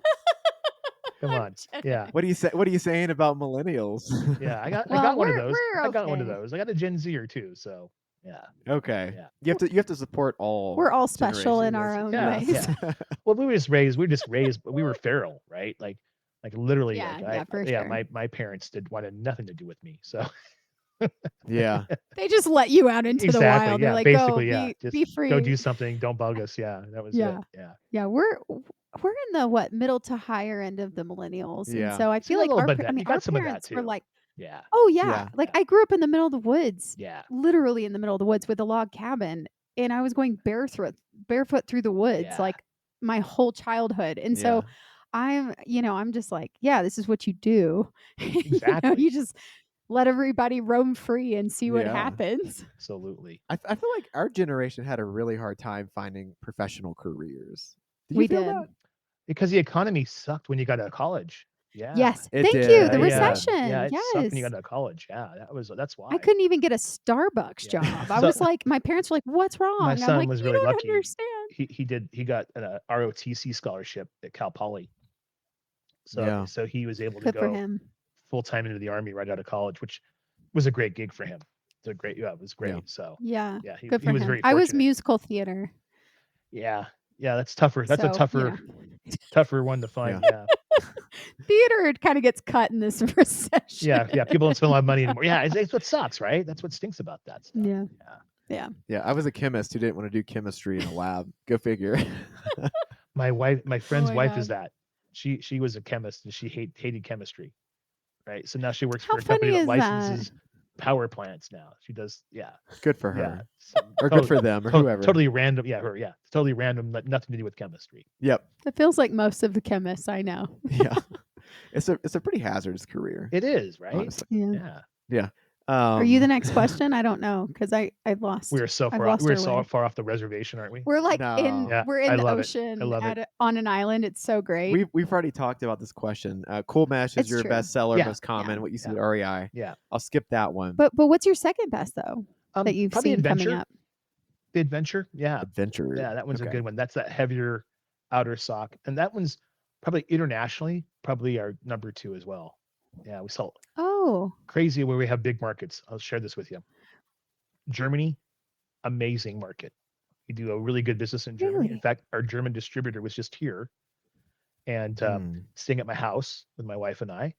S3: Come on. Yeah.
S2: What are you saying about millennials?
S3: Yeah. I got
S1: Well,
S3: one of those.
S1: we're
S3: I got one of
S1: okay.
S3: those. I got a Gen Zer too. So yeah.
S2: Okay.
S3: Yeah.
S2: You have to support all.
S1: We're all special in our
S2: generations.
S1: own ways.
S3: Yeah. Well, we were just raised, but we were feral, right? Like literally,
S1: Yeah, for sure.
S3: my parents wanted nothing to do with me. So
S2: Yeah.
S1: They just let you out into the
S3: exactly,
S1: wild.
S3: yeah,
S1: They're like,
S3: basically,
S1: go,
S3: yeah,
S1: be
S3: just
S1: free.
S3: go do something, don't bug us. Yeah, that was
S1: Yeah.
S3: it. Yeah,
S1: Yeah, we're in the middle to higher end of the millennials, and
S2: Yeah.
S1: so I
S3: see a
S1: feel like
S3: little
S1: our
S3: bit of that. You
S1: our
S3: got some of that
S1: parents were
S3: too.
S1: like,
S3: Yeah,
S1: oh yeah,
S2: Yeah.
S1: like I grew up in the middle of the woods,
S3: yeah,
S1: literally in the middle of the woods with a log cabin, and I was going barefoot through the woods
S3: Yeah.
S1: like my whole childhood, and
S2: Yeah.
S1: so I'm just like, yeah, this is what you do.
S3: exactly.
S1: You just let everybody roam free and see what
S2: Yeah.
S1: happens.
S3: Absolutely.
S2: I feel like our generation had a really hard time finding professional careers. Did you
S1: We
S2: feel
S1: did.
S2: that?
S3: Because the economy sucked when you got out of college. Yeah.
S1: Yes.
S2: It
S1: Thank
S2: did.
S1: you. The
S2: It did.
S1: recession.
S3: Yeah, it sucked when you
S1: Yes.
S3: got out of college. Yeah, that's why.
S1: I couldn't even get a Starbucks
S3: Yeah.
S1: job. I
S3: So-
S1: was like, my parents were like, "What's wrong?"
S3: My
S1: I'm
S3: son
S1: like,
S3: was
S1: "You
S3: really
S1: don't
S3: lucky.
S1: understand."
S3: He got an ROTC scholarship at Cal Poly.
S2: Yeah.
S3: So he was able to
S1: Good for
S3: go
S1: him.
S3: full time into the Army right out of college, which was a great gig for him. It was great.
S2: Yeah.
S3: So
S1: Yeah.
S3: yeah,
S1: Good
S3: he
S1: for
S3: was
S1: him.
S3: very
S1: I was
S3: fortunate.
S1: musical theater.
S3: Yeah, that's tougher. That's a
S1: so,
S3: tougher one to find.
S2: Yeah.
S3: Yeah,
S1: Theater kind of gets cut in this recession.
S3: yeah. People don't spend a lot of money anymore. Yeah, it's what sucks, right? That's what stinks about that stuff.
S1: Yeah.
S2: Yeah. I was a chemist who didn't want to do chemistry in a lab. Go figure.
S3: My friend's
S1: my
S3: wife
S1: God.
S3: is that. She was a chemist and she hated chemistry, right? So now she works
S1: How
S3: for a company
S1: funny
S3: that
S1: is
S3: licenses power plants now. She does, yeah.
S2: Good for
S3: Yeah.
S2: her.
S3: So
S2: Or good for them or whoever.
S3: Totally random. Yeah, her. Yeah, totally random. Nothing to do with chemistry.
S2: Yep.
S1: It feels like most of the chemists I know.
S2: Yeah. It's a pretty hazardous career.
S3: It is, right?
S2: Honestly.
S1: Yeah.
S2: Yeah.
S1: Are you the next question? I don't know because I've lost.
S3: We are so
S1: I've
S3: far.
S1: lost
S3: We're
S1: our
S3: so
S1: way.
S3: far off the reservation, aren't we?
S1: We're like
S2: No.
S3: Yeah,
S1: we're
S3: I
S1: in the
S3: love it. I
S1: ocean
S3: love it.
S1: on an island. It's so great.
S2: We've already talked about this question. Cool Mesh is
S1: It's
S2: your
S1: true.
S2: bestseller,
S3: Yeah.
S2: most common.
S1: Yeah.
S2: What you see
S3: Yeah.
S2: at REI.
S3: Yeah.
S2: I'll skip that one.
S1: But what's your second best though that you've
S3: probably
S1: seen
S3: adventure.
S1: coming up?
S3: The adventure. Yeah.
S2: Adventure.
S3: Yeah, that one's
S2: Okay.
S3: a good one. That's that heavier outer sock, and that one's probably internationally probably our number 2 as well. Yeah, we sell
S1: Oh,
S3: crazy where we have big markets. I'll share this with you. Germany, amazing market. We do a really good business in Germany.
S1: Really?
S3: In fact, our German distributor was just here and staying at my house with my wife and I,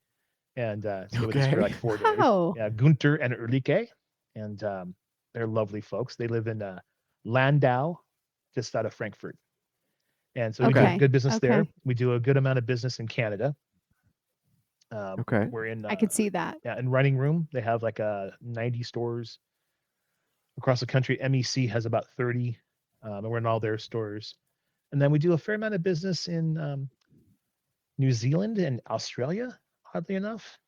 S3: and stayed with us for
S2: Okay.
S3: like 4 days.
S1: Wow.
S3: Yeah, Gunter and Ulrike, and they're lovely folks. They live in Landau, just out of Frankfurt. And so we do
S1: Okay.
S3: good business there.
S1: Okay.
S3: We do a good amount of business in Canada.
S2: Okay.
S3: We're in
S1: I could see that.
S3: yeah, in Running Room, they have like 90 stores across the country. MEC has about 30, and we're in all their stores. And then we do a fair amount of business in New Zealand and Australia, oddly enough,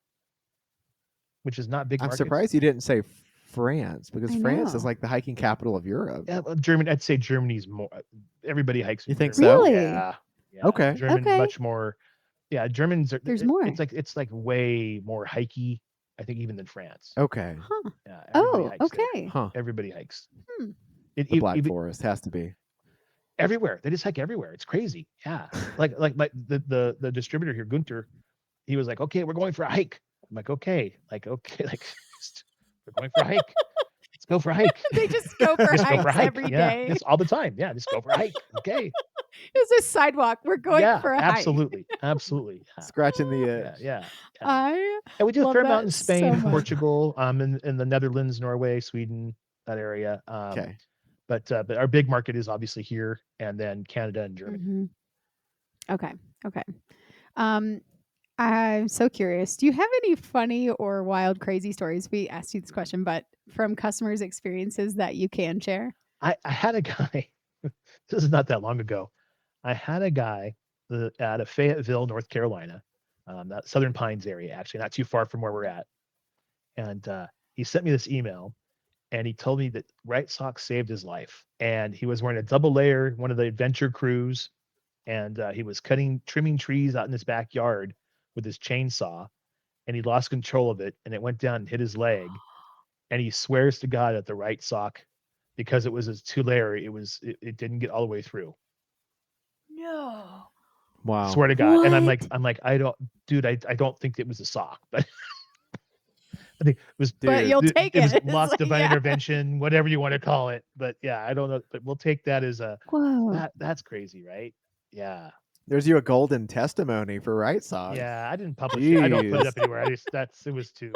S3: which is not big
S2: I'm
S3: markets.
S2: surprised you didn't say France because
S1: I
S2: France is
S1: know.
S2: like the hiking capital of Europe.
S3: Yeah, well, Germany, I'd say Germany's more. Everybody hikes.
S2: You
S3: in
S2: think
S3: Germany.
S2: so?
S1: Really?
S3: Yeah. Yeah,
S2: Okay.
S3: German
S1: Okay.
S3: much more. Yeah, Germans are.
S1: There's more.
S3: It's like way more hikey, I think, even than France.
S2: Okay.
S1: Huh.
S3: Yeah, everybody
S1: Oh,
S3: hikes there.
S1: okay.
S2: Huh.
S3: Everybody hikes.
S1: Hmm.
S2: The Black Forest has to be.
S3: Everywhere. They just hike everywhere. It's crazy. Yeah. Like the distributor here, Gunter, he was like, okay, we're going for a hike. I'm like, okay, like we're going for a hike. Let's go for a hike.
S1: They just go for
S3: Just go for a
S1: hikes
S3: hike.
S1: every
S3: Yeah,
S1: day.
S3: just all the time. Yeah, just go for a hike. Okay.
S1: It's a sidewalk. We're going
S3: Yeah,
S1: for a
S3: absolutely, absolutely. Yeah,
S2: Scratching the
S3: yeah,
S2: itch.
S3: yeah. Yeah.
S1: I
S3: And we do a
S1: love
S3: fair amount in
S1: that
S3: Spain,
S1: so much.
S3: Portugal, in the Netherlands, Norway, Sweden, that area.
S2: Okay.
S3: But our big market is obviously here, and then Canada and Germany.
S1: Mhm. Okay. Okay. I'm so curious. Do you have any funny or wild, crazy stories? We asked you this question, but from customers' experiences that you can share?
S3: I had a guy. This is not that long ago. I had a guy out of Fayetteville, North Carolina, that Southern Pines area, actually, not too far from where we're at. And he sent me this email, and he told me that Wrightsock saved his life. And he was wearing a double layer, one of the adventure crews, and he was trimming trees out in his backyard with his chainsaw, and he lost control of it, and it went down and hit his leg. And he swears to God that the Wrightsock, because it was a 2-layer, it didn't get all the way through.
S1: No.
S2: Wow.
S3: Swear to God. And I'm
S1: What?
S3: like, I don't think it was a sock, but I think it was.
S1: But you'll take
S3: It was
S1: it.
S3: lost
S1: It's like,
S3: divine
S1: yeah.
S3: intervention, whatever you want to call it. But yeah, I don't know. But we'll take that as
S1: Whoa.
S3: that's crazy, right? Yeah.
S2: There's you a golden testimony for Wrightsock.
S3: Yeah, I didn't publish it. I don't put it up
S2: Jeez.
S3: anywhere. It was too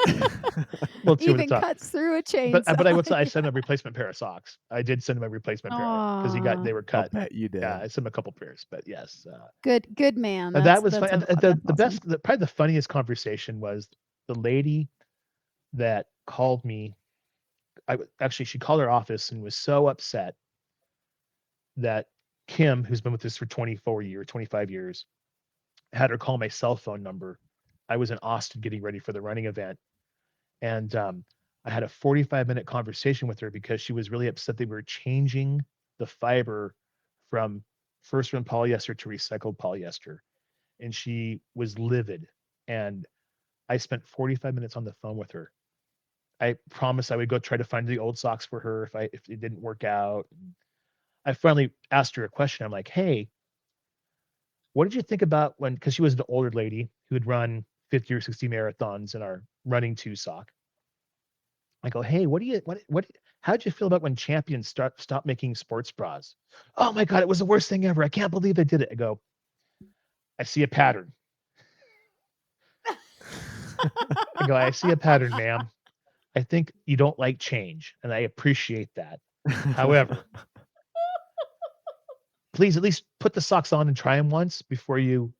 S3: well, too over the
S1: Even
S3: top.
S1: cuts through a chainsaw.
S3: But I would say I sent him a replacement pair of socks. I did send him a replacement pair because
S1: Aw.
S3: they were
S2: I'll
S3: cut.
S2: bet you did.
S3: Yeah, I sent him a couple pairs. But yes,
S1: Good man.
S3: that was fun.
S1: that's
S3: The
S1: awesome.
S3: best, probably the funniest conversation was the lady that called me. She called our office and was so upset that Kim, who's been with us for 25 years, had her call my cell phone number. I was in Austin getting ready for the running event, and I had a 45-minute conversation with her because she was really upset they were changing the fiber from first run polyester to recycled polyester, and she was livid. And I spent 45 minutes on the phone with her. I promised I would go try to find the old socks for her if it didn't work out. I finally asked her a question. I'm like, hey, what did you think about because she was an older lady who had run 50 or 60 marathons in our running 2 sock. I go, hey, how'd you feel about when Champion stopped making sports bras? Oh my God, it was the worst thing ever. I can't believe they did it. I go, I see a pattern. I see a pattern, ma'am. I think you don't like change, and I appreciate that. However, please at least put the socks on and try them once before you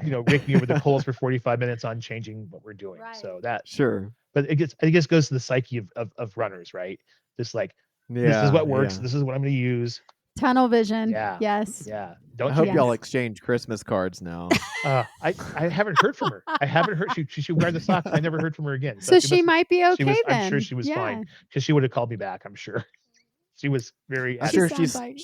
S3: rake me over the coals for 45 minutes on changing what we're doing.
S1: Right.
S3: So that,
S2: Sure.
S3: but it just goes to the psyche of runners, right? Just like, this is what works.
S2: Yeah.
S3: This is what I'm going to use.
S1: Tunnel vision.
S3: Yeah.
S1: Yes.
S3: Yeah.
S2: I hope
S1: Yes.
S2: y'all exchange Christmas cards now.
S3: I haven't heard from her. I haven't heard. She wear the socks. I never heard from her again.
S1: So she might be okay then.
S3: I'm sure she was fine because she would have called me back. I'm sure. She was very.
S2: I'm sure
S1: sounds like-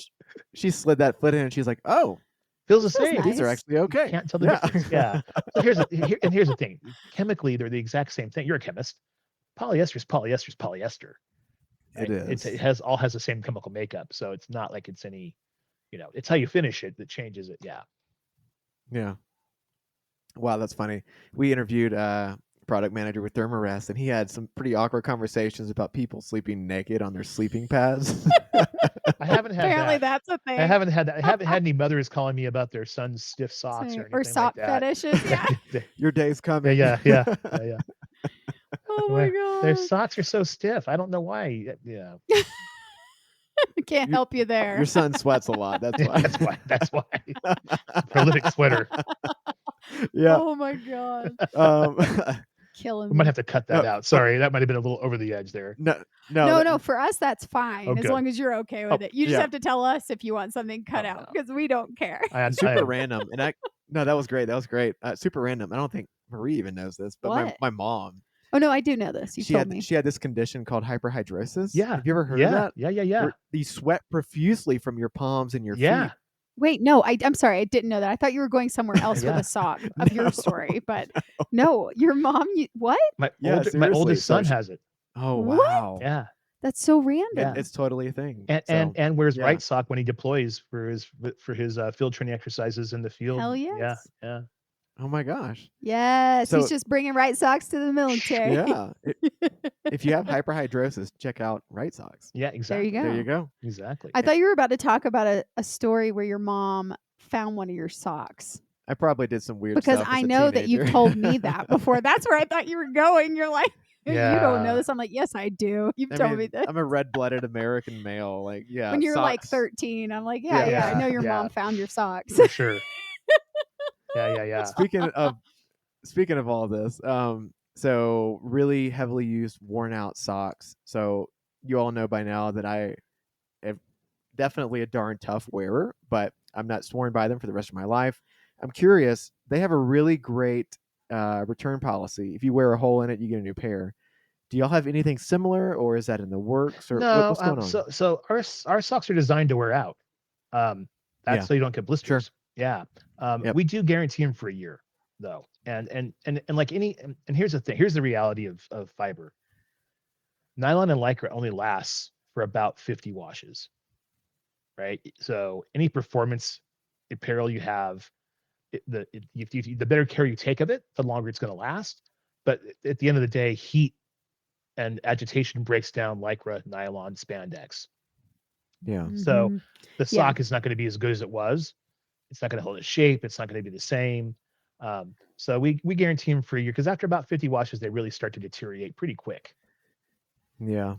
S2: she slid that foot in and she's like, oh,
S3: feels the
S1: feels
S3: same.
S1: nice.
S2: these are actually okay.
S3: Can't tell the difference. Yeah. So here's the thing. Chemically, they're the exact same thing. You're a chemist. Polyester is polyester. Right?
S2: It is.
S3: It has the same chemical makeup, so it's not like it's any. It's how you finish it that changes it. Yeah.
S2: Yeah. Wow, that's funny. We interviewed a product manager with Thermarest, and he had some pretty awkward conversations about people sleeping naked on their sleeping pads.
S3: I haven't had
S1: Apparently
S3: that.
S1: that's a thing.
S3: I haven't had that. I haven't had any mothers calling me about their son's stiff socks or anything
S1: sock
S3: like that.
S1: fetishes. Yeah.
S2: Your day's coming.
S3: Yeah.
S1: Oh my God.
S3: Their socks are so stiff. I don't know why. Yeah.
S1: I can't help you there.
S2: Your son sweats a lot. That's why.
S3: That's why. Prolific sweater.
S2: Yeah.
S1: Oh my God. Killing
S3: We
S1: me.
S3: might have to cut that out. Sorry, that might have been a little over the edge there.
S2: No.
S1: For us that's fine as
S3: good.
S1: long as you're okay with it. You just
S2: yeah.
S1: have to tell us if you want something cut
S3: Oh,
S1: out
S3: no.
S1: because we don't care.
S2: Super random. And that was great. Super random. I don't think Marie even knows this, but
S1: What?
S2: my mom.
S1: Oh no, I do know this. You told me.
S2: She had this condition called hyperhidrosis.
S3: Yeah.
S2: Have you ever heard of that?
S3: Yeah.
S2: Where you sweat profusely from your palms and your
S3: Yeah.
S2: feet.
S1: Wait, no, I'm sorry, I didn't know that. I thought you were going somewhere else with
S3: Yeah.
S1: a sock of your
S2: No,
S1: story, but no, your mom. What?
S3: My
S2: Yeah,
S3: my
S2: seriously.
S3: oldest
S2: So
S3: son has it.
S2: oh
S1: What?
S2: wow.
S3: Yeah.
S1: That's so
S2: It,
S1: random.
S2: it's totally a thing.
S3: And wears
S2: yeah.
S3: Wrightsock when he deploys for his field training exercises in the field.
S1: Hell
S3: Yeah,
S1: yes.
S3: yeah.
S2: Oh my gosh.
S1: Yes, he's
S2: So
S1: just bringing Wright socks to the military.
S2: yeah, if you have hyperhidrosis, check out Right Socks.
S3: Yeah,
S1: There you
S3: exactly.
S1: go.
S2: There you go.
S3: Exactly.
S1: I thought you were about to talk about a story where your mom found one of your socks.
S2: I probably did some weird
S1: Because
S2: stuff.
S1: I
S2: as a
S1: know that you've
S2: teenager.
S1: told me that before. That's where I thought you were going. You're like, you don't know
S3: Yeah.
S1: this. I'm like, yes, I do. You've
S2: I
S1: told me
S2: mean,
S1: this.
S2: I'm a red-blooded American male. Like, yeah,
S1: When you're like
S2: socks.
S1: 13, I'm like, yeah,
S2: Yeah.
S1: I know your
S3: Yeah.
S1: mom found your socks.
S3: For sure. Yeah.
S2: Speaking of all this, so really heavily used, worn out socks. So you all know by now that I am definitely a darn tough wearer, but I'm not sworn by them for the rest of my life. I'm curious. They have a really great return policy. If you wear a hole in it, you get a new pair. Do y'all have anything similar, or is that in the works, or
S3: No,
S2: what's going on?
S3: so our socks are designed to wear out. That's
S2: Yeah.
S3: so you don't get blisters.
S2: Sure.
S3: Yeah.
S2: Yep.
S3: We do guarantee them for a year though. And like and here's the thing. Here's the reality of fiber. Nylon and lycra only lasts for about 50 washes, right? So any performance apparel you have, the better care you take of it, the longer it's going to last. But at the end of the day, heat and agitation breaks down lycra, nylon, spandex.
S2: Yeah.
S3: So
S1: Mhm.
S3: the
S1: Yeah.
S3: sock is not going to be as good as it was. It's not going to hold its shape. It's not going to be the same. So we guarantee them for a year because after about 50 washes, they really start to deteriorate pretty quick.
S2: Yeah.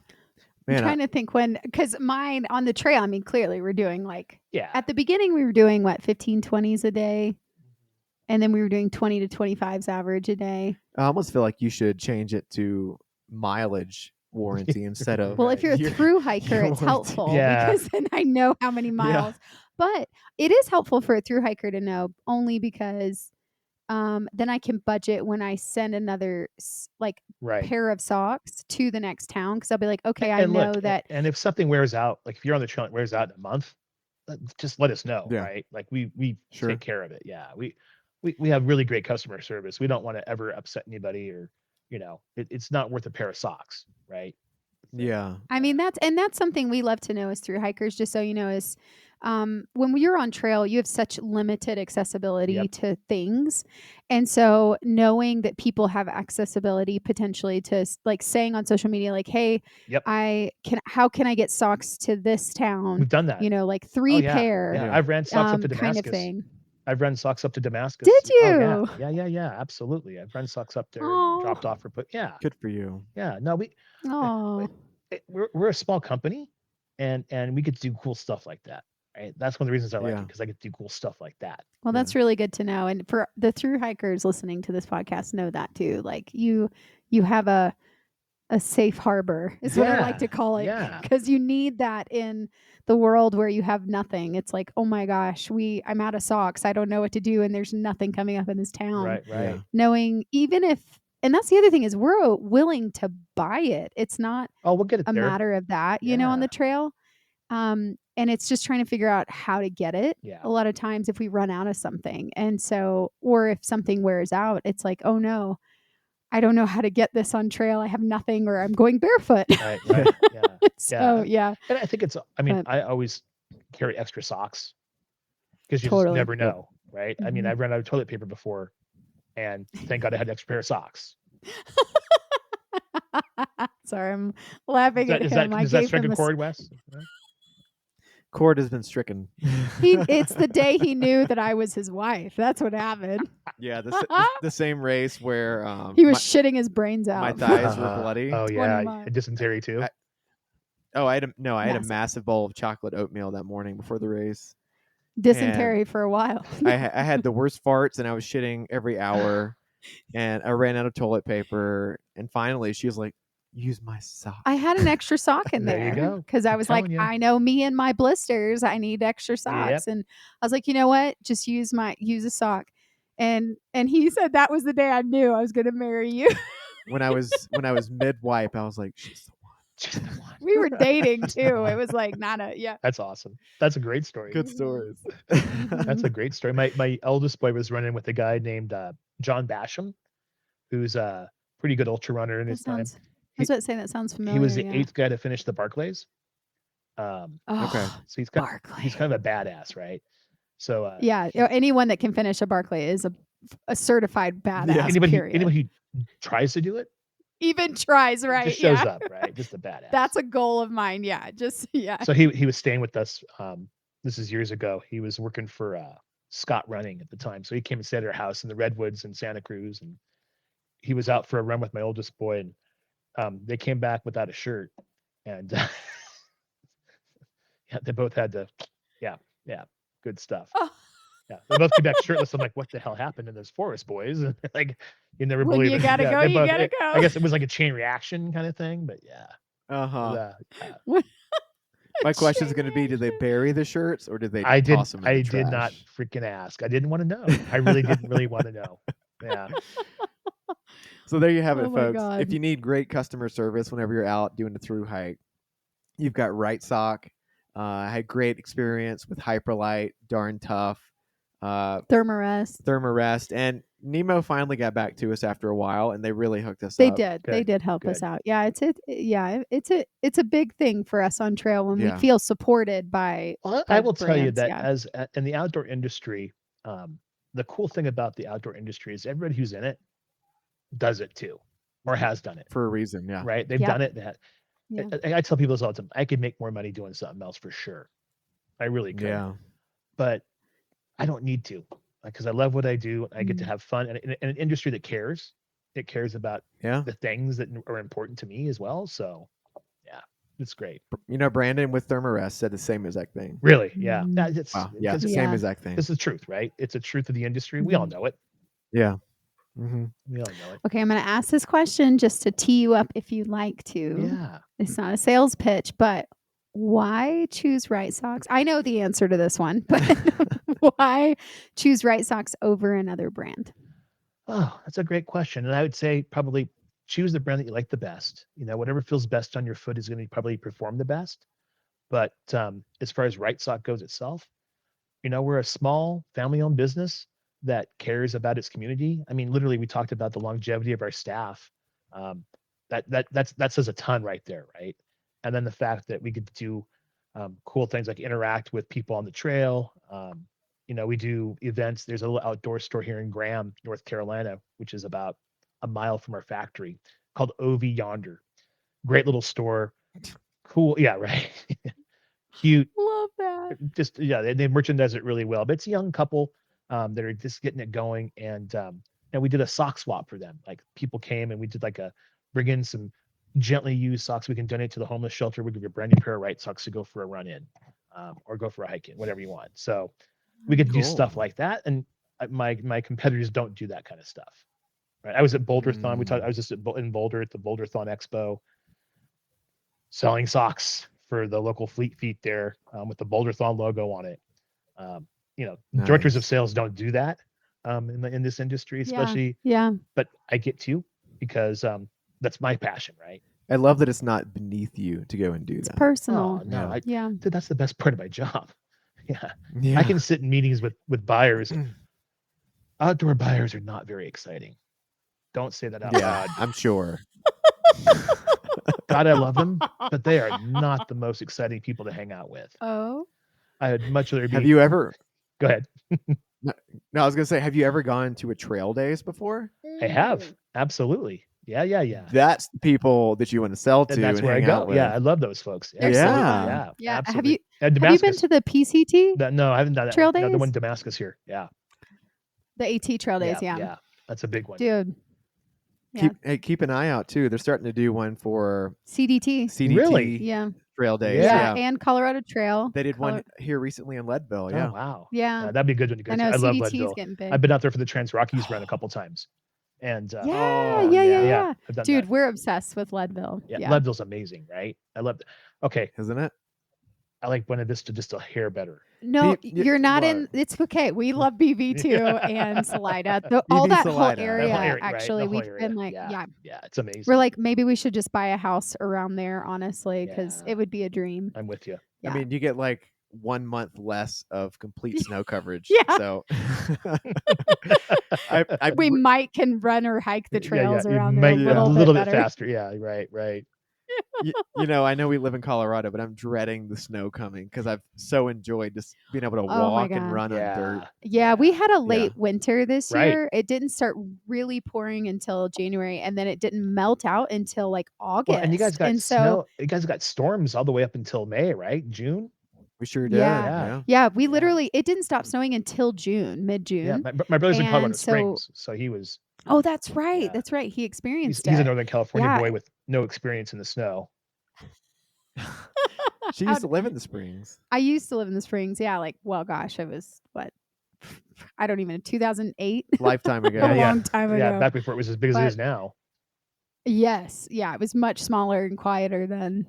S1: I'm
S2: Man,
S1: trying to think because mine on the trail, I mean, clearly we're doing like,
S3: Yeah.
S1: at the beginning, we were doing what, 15, 20s a day. And then we were doing 20 to 25s average a day.
S2: I almost feel like you should change it to mileage warranty instead of.
S1: Well, if you're a
S2: your-
S1: thru-hiker,
S2: your
S1: it's
S2: warranty.
S1: helpful
S3: Yeah.
S1: because then I know how many miles. But it is helpful for a thru-hiker to know only because then I can budget when I send another
S3: Right.
S1: pair of socks to the next town because I'll be like, okay, I
S3: And
S1: know
S3: look,
S1: that.
S3: and if something wears out, like if you're on the trail and it wears out in a month, just let us know,
S2: Yeah.
S3: right? Like we
S2: Sure.
S3: take care of it. Yeah. We have really great customer service. We don't want to ever upset anybody or, it's not worth a pair of socks, right?
S2: Yeah.
S1: I mean, that's something we love to know as thru-hikers, just so you know, is when you're on trail, you have such limited accessibility
S3: Yep.
S1: to things. And so knowing that people have accessibility potentially to like saying on social media, like, hey,
S3: Yep.
S1: how can I get socks to this town?
S3: We've done that.
S1: Like 3
S3: yeah.
S1: pair
S3: Yeah. I've ran socks up to
S1: kind of
S3: Damascus.
S1: thing.
S3: I've run socks up to Damascus.
S1: Did
S3: Oh,
S1: you?
S3: yeah. Absolutely. I've run socks up there and
S1: Aw.
S3: dropped off or put. Yeah.
S2: Good for you.
S3: Yeah. No,
S1: Oh,
S3: we're a small company and we get to do cool stuff like that. Right. That's one of the reasons I like
S2: Yeah.
S3: it because I get to do cool stuff like that.
S1: well, that's really good to know. And for the thru-hikers listening to this podcast, know that too. Like you have a safe harbor is what I like to call it.
S3: Yeah.
S1: Because you need that in the world where you have nothing. It's like, oh my gosh, I'm out of socks. I don't know what to do. And there's nothing coming up in this town.
S3: Right.
S2: Yeah.
S1: Knowing even if, and that's the other thing is we're willing to buy it. It's not
S3: Oh, we'll get it
S1: a
S3: there.
S1: matter of that, on the
S3: Yeah.
S1: trail. And it's just trying to figure out how to get it.
S3: Yeah.
S1: A lot of times if we run out of something. And so, or if something wears out, it's like, oh no, I don't know how to get this on trail. I have nothing, or I'm going barefoot.
S3: Right. Yeah.
S1: So, yeah.
S3: And I think I always carry extra socks because you
S1: Totally.
S3: just never know. Right. I mean,
S1: Mhm.
S3: I've run out of toilet paper before and thank God I had an extra pair of socks.
S1: Sorry, I'm laughing at
S3: Is
S1: him.
S3: that
S1: I gave
S3: strike
S1: him
S3: a chord, Wes?
S2: Cord has been stricken.
S1: it's the day he knew that I was his wife. That's what happened.
S2: Yeah, the same race where
S1: He was shitting his brains
S2: my
S1: out.
S2: thighs were bloody.
S3: Oh
S1: 20
S3: yeah,
S1: months.
S3: dysentery too.
S2: I had a
S1: Massive.
S2: massive bowl of chocolate oatmeal that morning before the race.
S1: Dysentery for a while.
S2: I had the worst farts and I was shitting every hour, and I ran out of toilet paper. And finally, she was like, "Use my sock."
S1: I had an extra sock in
S3: There you
S1: there
S3: go.
S1: because I
S3: I'm
S1: was like,
S3: telling you.
S1: I know me and my blisters. I need extra socks, and I was like, you know what? Just use a sock. And he said that was the day I knew I was going to marry you.
S2: When I was mid wipe, I was like, "She's the one."
S3: Just the one.
S1: We were dating
S3: Just the
S1: too. It
S3: one.
S1: was like not a
S3: That's awesome. That's a great story.
S2: Good stories.
S3: That's a great story. My eldest boy was running with a guy named John Basham, who's a pretty good ultra runner in
S1: That
S3: his time.
S1: sounds. I was about to say that sounds familiar.
S3: He was the
S1: yeah.
S3: 8th guy to finish the Barclays.
S1: Oh,
S3: So he's kind
S1: Barclay.
S3: of a badass, right? So
S1: Yeah, anyone that can finish a Barclay is a certified badass.
S3: anybody who tries to do it
S1: even tries, right?
S3: just shows up, right? Just a badass.
S1: That's a goal of mine. Yeah, just yeah.
S3: So he was staying with us. This is years ago. He was working for Scott Running at the time. So he came and stayed at our house in the Redwoods in Santa Cruz, and he was out for a run with my oldest boy, and they came back without a shirt, and yeah, they both had to, yeah, good stuff.
S1: Oh.
S3: Yeah, they both came back shirtless. I'm like, what the hell happened in those forest, boys? And like, you never
S1: When
S3: believe
S1: you
S3: it.
S1: gotta go, you gotta go.
S3: I guess it was like a chain reaction kind of thing, but yeah.
S2: Uh-huh.
S3: Yeah.
S2: My question is going to be: did they bury the shirts or did they toss them in the
S3: I
S2: trash?
S3: did not freaking ask. I didn't want to know. I really didn't really want to know. Yeah.
S2: So there you have it,
S1: Oh my
S2: folks.
S1: God.
S2: If you need great customer service whenever you're out doing a through hike, you've got Wrightsock. I had great experience with Hyperlight, Darn Tough, Thermarest, and Nemo finally got back to us after a while, and they really hooked us
S1: They
S2: up.
S1: did.
S3: Good,
S1: They did help
S3: good.
S1: us out. Yeah, it's a big thing for us on trail when we
S2: Yeah.
S1: feel supported by.
S3: Well,
S1: by
S3: I will tell you
S1: brands,
S3: that
S1: yeah.
S3: as in the outdoor industry, the cool thing about the outdoor industry is everybody who's in it does it too, or has done it.
S2: For a reason, yeah.
S3: Right? They've
S1: Yeah.
S3: done it.
S1: Yeah.
S3: I tell people this all the time. I could make more money doing something else for sure. I really could.
S2: Yeah.
S3: But I don't need to, because I love what I do. And I get to have fun, and in an industry that cares. It cares about
S2: Yeah.
S3: the things that are important to me as well. So, yeah, it's great.
S2: You know, Brandon with Thermarest said the same exact thing.
S3: Really, yeah.
S1: Mhm.
S3: It's
S2: Wow. Yeah,
S3: because
S2: the same exact thing.
S3: this is the truth, right? It's a truth of the industry. We all know it.
S2: Yeah. Mm-hmm.
S3: We all know it.
S1: Okay, I'm going to ask this question just to tee you up if you'd like to.
S3: Yeah.
S1: It's not a sales pitch, but why choose Wrightsock? I know the answer to this one, but why choose Wrightsock over another brand?
S3: Oh, that's a great question. And I would say probably choose the brand that you like the best. You know, whatever feels best on your foot is going to probably perform the best. But as far as Wrightsock goes itself, you know, we're a small family-owned business that cares about its community. I mean, literally, we talked about the longevity of our staff. That says a ton right there, right? And then the fact that we get to do cool things like interact with people on the trail. You know, we do events. There's a little outdoor store here in Graham, North Carolina, which is about a mile from our factory, called OV Yonder. Great little store. Cool. Yeah, right. Cute.
S1: Love that.
S3: Just, yeah, they merchandise it really well. But it's a young couple that are just getting it going. And we did a sock swap for them. Like, people came and we did bring in some gently used socks we can donate to the homeless shelter. We'll give you a brand new pair of Wrightsocks to go for a run in, or go for a hike in, whatever you want. So we get to do stuff
S2: Cool.
S3: like that. And my competitors don't do that kind of stuff. Right. I was at Boulderthon. I was just in Boulder at the Boulderthon Expo, selling socks for the local Fleet Feet there, with the Boulderthon logo on it. Directors of
S2: Nice.
S3: sales don't do that in this industry, especially.
S1: Yeah.
S3: But I get to, because that's my passion, right?
S2: I love that it's not beneath you to go and do
S1: It's
S2: that.
S1: personal.
S3: Oh, no,
S2: Yeah.
S3: dude, that's the best part of my job. Yeah.
S2: Yeah.
S3: I can sit in meetings with buyers. Outdoor buyers are not very exciting. Don't say that out
S2: Yeah,
S3: loud.
S2: I'm sure.
S3: God, I love them, but they are not the most exciting people to hang out with.
S1: Oh.
S3: I'd much rather be.
S2: Have you ever?
S3: Go ahead.
S2: No, I was gonna say, have you ever gone to a trail days before?
S3: I have. Absolutely. Yeah.
S2: That's the people that you want to sell to,
S3: And that's where I
S2: hang
S3: go.
S2: out with.
S3: Yeah, I love those folks.
S1: They're
S2: so
S3: Absolutely.
S2: fun.
S3: Yeah.
S1: Yeah.
S3: Absolutely.
S1: Have you been
S3: Damascus.
S1: to the PCT?
S3: No, I haven't done that
S1: Trail
S3: one. No, the
S1: days?
S3: one in Damascus here. Yeah.
S1: The AT Trail Days, yeah.
S3: Yeah. That's a big one.
S1: Dude. Yeah.
S2: Keep an eye out too. They're starting to do one for
S1: CDT.
S2: CDT
S3: Really?
S1: Yeah.
S2: trail days.
S1: Yeah.
S2: Yeah.
S1: And Colorado Trail.
S2: They did one here recently in Leadville.
S3: Oh,
S2: Yeah.
S3: wow.
S1: Yeah.
S3: That'd be a good one to go
S1: I
S3: to.
S1: know
S3: I love
S1: CDT is
S3: Leadville.
S1: getting big.
S3: I've been out there for the Trans Rockies run a couple times. And
S1: Yeah.
S2: Oh,
S1: Yeah.
S3: I've done
S1: Dude,
S3: that.
S1: we're obsessed with Leadville.
S3: Yeah,
S1: Yeah.
S3: Leadville's amazing, right? I love it. Okay.
S2: Isn't it?
S3: I like Buena Vista just a hair better.
S1: No, you're not
S2: what?
S1: in. It's okay. We love BV too and Salida. All
S2: BV
S1: that whole
S2: Salida.
S3: That whole
S1: area,
S3: area, right?
S1: actually,
S3: The whole
S1: we've
S3: area.
S1: been like,
S3: Yeah,
S1: yeah,
S3: yeah, it's amazing.
S1: we're like, maybe we should just buy a house around there, honestly, because
S3: Yeah.
S1: it would be a dream.
S3: I'm with you.
S1: Yeah.
S2: I mean, you get like 1 month less of complete snow coverage.
S1: Yeah.
S2: So
S1: we might can run or hike the trails
S3: You
S1: around there
S3: might
S1: a little,
S3: bit
S1: better.
S3: faster. Yeah, right.
S2: you know, I know we live in Colorado, but I'm dreading the snow coming because I've so enjoyed just being able to
S1: Oh my
S2: walk and
S1: God.
S2: run on dirt.
S1: Yeah, we had a late
S2: Yeah.
S1: winter this
S3: Right.
S1: year. It didn't start really pouring until January, and then it didn't melt out until like August.
S3: Well, and you guys got
S1: and
S3: snow. You guys got storms all the way up until May, right? June.
S2: We sure did.
S1: Yeah.
S2: Yeah.
S1: We literally, it didn't stop snowing until June, mid-June.
S3: Yeah, my brother's in Colorado
S1: And
S3: Springs, so he was.
S1: Oh, that's right.
S3: Yeah.
S1: That's right. He experienced
S3: He's
S1: it.
S3: a Northern California
S1: Yeah.
S3: boy with no experience in the snow.
S2: She used to live in the Springs.
S1: I used to live in the Springs. Yeah, like, well, gosh, I was what? I don't even know, 2008.
S2: Lifetime ago.
S1: A long time ago.
S3: Yeah, back before it was as big as it
S1: But-
S3: is now.
S1: Yes, yeah, it was much smaller and quieter then.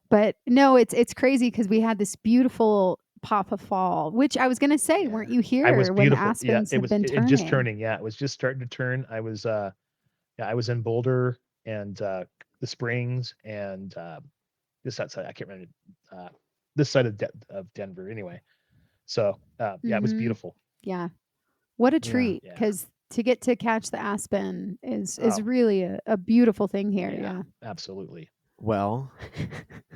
S1: But no, it's crazy because we had this beautiful Papa Fall, which I was gonna say,
S3: Yeah.
S1: weren't you here
S3: I was
S1: when the
S3: beautiful. Yeah,
S1: aspens
S3: it
S1: have
S3: was
S1: been
S3: it
S1: turning?
S3: just turning. Yeah, it was just starting to turn. I was I was in Boulder and the Springs and this outside. I can't remember this side of Denver. Anyway, so yeah, it was
S1: Mhm.
S3: beautiful.
S1: Yeah, what a
S2: Yeah.
S1: treat!
S3: Yeah.
S1: Because to get to catch the aspen is
S3: Oh.
S1: really a beautiful thing here. Yeah.
S3: Absolutely.
S2: Well,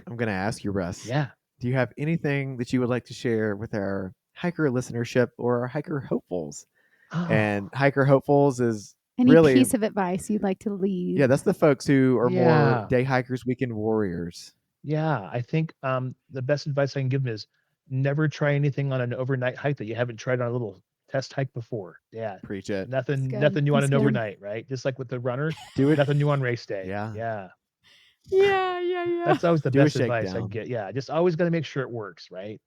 S2: I'm going to ask you, Russ.
S3: Yeah.
S2: Do you have anything that you would like to share with our hiker listenership or our hiker hopefuls? And hiker hopefuls is
S1: Any
S2: really
S1: piece of advice you'd like to leave?
S2: yeah, that's the folks who are
S3: Yeah.
S2: more day hikers, weekend warriors.
S3: Yeah, I think the best advice I can give them is never try anything on an overnight hike that you haven't tried on a little test hike before. Yeah,
S2: Preach it.
S3: nothing
S1: That's good.
S3: new on
S1: That's
S3: an
S1: good.
S3: overnight, right? Just like with the runners,
S2: Do it.
S3: nothing new on race day.
S2: Yeah.
S3: Yeah.
S1: Yeah.
S3: That's always the
S2: Do a
S3: best advice I
S2: shakedown.
S3: can get. Yeah, just always got to make sure it works, right?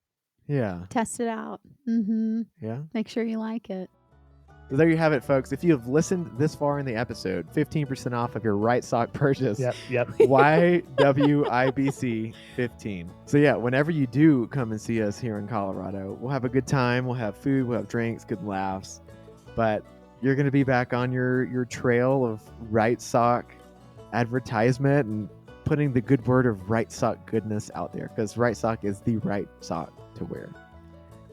S2: Yeah.
S1: Test it out. Mm-hmm.
S2: Yeah.
S1: Make sure you like it.
S2: So there you have it, folks. If you have listened this far in the episode, 15% off of your Wrightsock purchase.
S3: Yep.
S2: YWIBC 15. So yeah, whenever you do come and see us here in Colorado, we'll have a good time. We'll have food, we'll have drinks, good laughs. But you're going to be back on your trail of Wrightsock advertisement and putting the good word of Wrightsock goodness out there, because Wrightsock is the right sock to wear.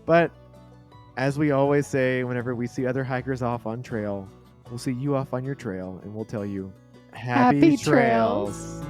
S2: But as we always say, whenever we see other hikers off on trail, we'll see you off on your trail and we'll tell you, happy
S1: Happy
S2: trails.
S1: trails.